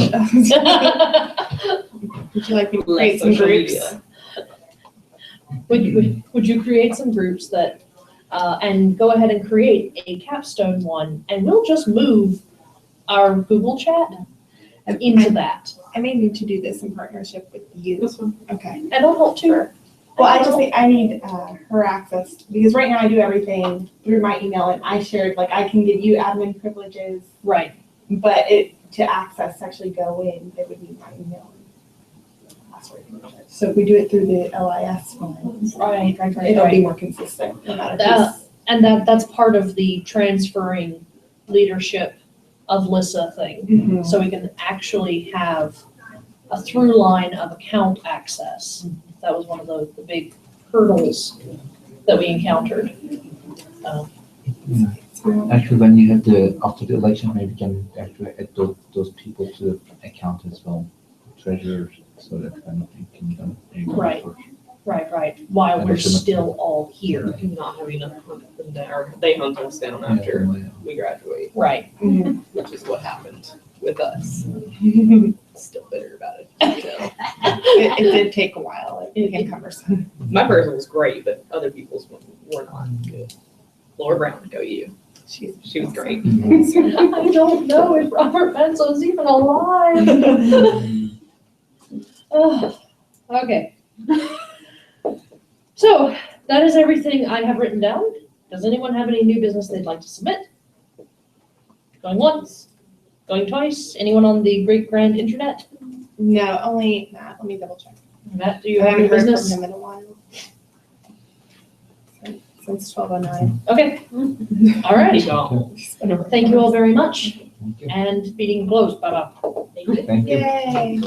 [SPEAKER 7] you like me to create some
[SPEAKER 8] social
[SPEAKER 7] groups?
[SPEAKER 8] media.
[SPEAKER 3] Would you create some groups that, and go ahead and create a capstone one, and we'll just move our Google Chat into that.
[SPEAKER 7] I may need to do this in partnership with you.
[SPEAKER 8] This one.
[SPEAKER 7] Okay.
[SPEAKER 3] And I'll help too.
[SPEAKER 7] Well, I just think I need her access because right now I do everything through my email and I shared, like I can give you admin privileges,
[SPEAKER 3] Right.
[SPEAKER 7] but to access, to actually go in, they would need my email and password. So if we do it through the LIS one,
[SPEAKER 3] Right.
[SPEAKER 7] it'll be more consistent no matter who's.
[SPEAKER 3] And that's part of the transferring leadership of LISSA thing.
[SPEAKER 7] Mhm.
[SPEAKER 3] So we can actually have a through line of account access. That was one of the big hurdles that we encountered.
[SPEAKER 6] Actually, when you have after the election, maybe you can actually add those people to the account as well, treasurers, so that kind of thing can be done.
[SPEAKER 3] Right. Right. While we're still all here.
[SPEAKER 8] Not having enough hunt them down, or they hunt us down after we graduate,
[SPEAKER 3] Right.
[SPEAKER 8] which is what happened with us. Still bitter about it. So.
[SPEAKER 7] It did take a while. It became cumbersome.
[SPEAKER 8] My person was great, but other people's were not good. Laura Brown, go you. She was great.
[SPEAKER 3] I don't know if Robert Benzo is even alive. Okay. So that is everything I have written down. Does anyone have any new business they'd like to submit? Going once, going twice. Anyone on the great grand internet?
[SPEAKER 7] No, only Matt. Let me double check.
[SPEAKER 3] Matt, do you
[SPEAKER 7] I
[SPEAKER 3] have any
[SPEAKER 7] haven't heard
[SPEAKER 3] business?
[SPEAKER 7] from him in a while. Since 12:09.
[SPEAKER 3] Okay. All right.
[SPEAKER 8] Go.
[SPEAKER 3] Thank you all very much. And meeting closed. Bye-bye.
[SPEAKER 6] Thank you.
[SPEAKER 7] Yay.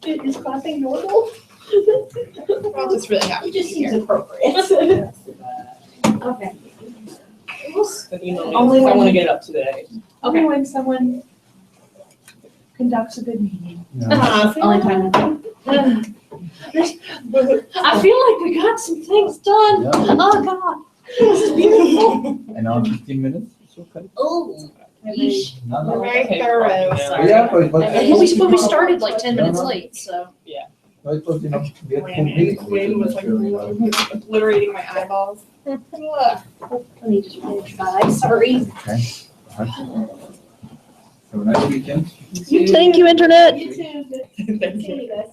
[SPEAKER 3] Is clapping normal?
[SPEAKER 7] We're all just really happy
[SPEAKER 2] It
[SPEAKER 7] to
[SPEAKER 2] just
[SPEAKER 7] be
[SPEAKER 2] seems
[SPEAKER 7] here.
[SPEAKER 2] appropriate.
[SPEAKER 11] Okay.
[SPEAKER 8] Only I want to get it up today.
[SPEAKER 1] Only when someone conducts a good meeting.
[SPEAKER 11] Only time I think.
[SPEAKER 3] I feel like we got some things done.
[SPEAKER 6] Yeah.
[SPEAKER 3] Oh, God. This is beautiful.
[SPEAKER 6] An hour, 15 minutes? So okay.
[SPEAKER 3] Oh, yeesh.
[SPEAKER 6] No,
[SPEAKER 7] We're
[SPEAKER 6] no.
[SPEAKER 7] very
[SPEAKER 8] Okay,
[SPEAKER 7] thorough.
[SPEAKER 8] sorry.
[SPEAKER 6] Yeah, but
[SPEAKER 3] We started like 10 minutes late, so.
[SPEAKER 6] No, it was, we had full
[SPEAKER 7] Quinn
[SPEAKER 6] meeting.
[SPEAKER 7] was like obliterating my eyeballs.
[SPEAKER 3] Let me just finish by, sorry.
[SPEAKER 6] Okay. Have a nice weekend.
[SPEAKER 3] Thank you, Internet.
[SPEAKER 2] You too. Good seeing you guys.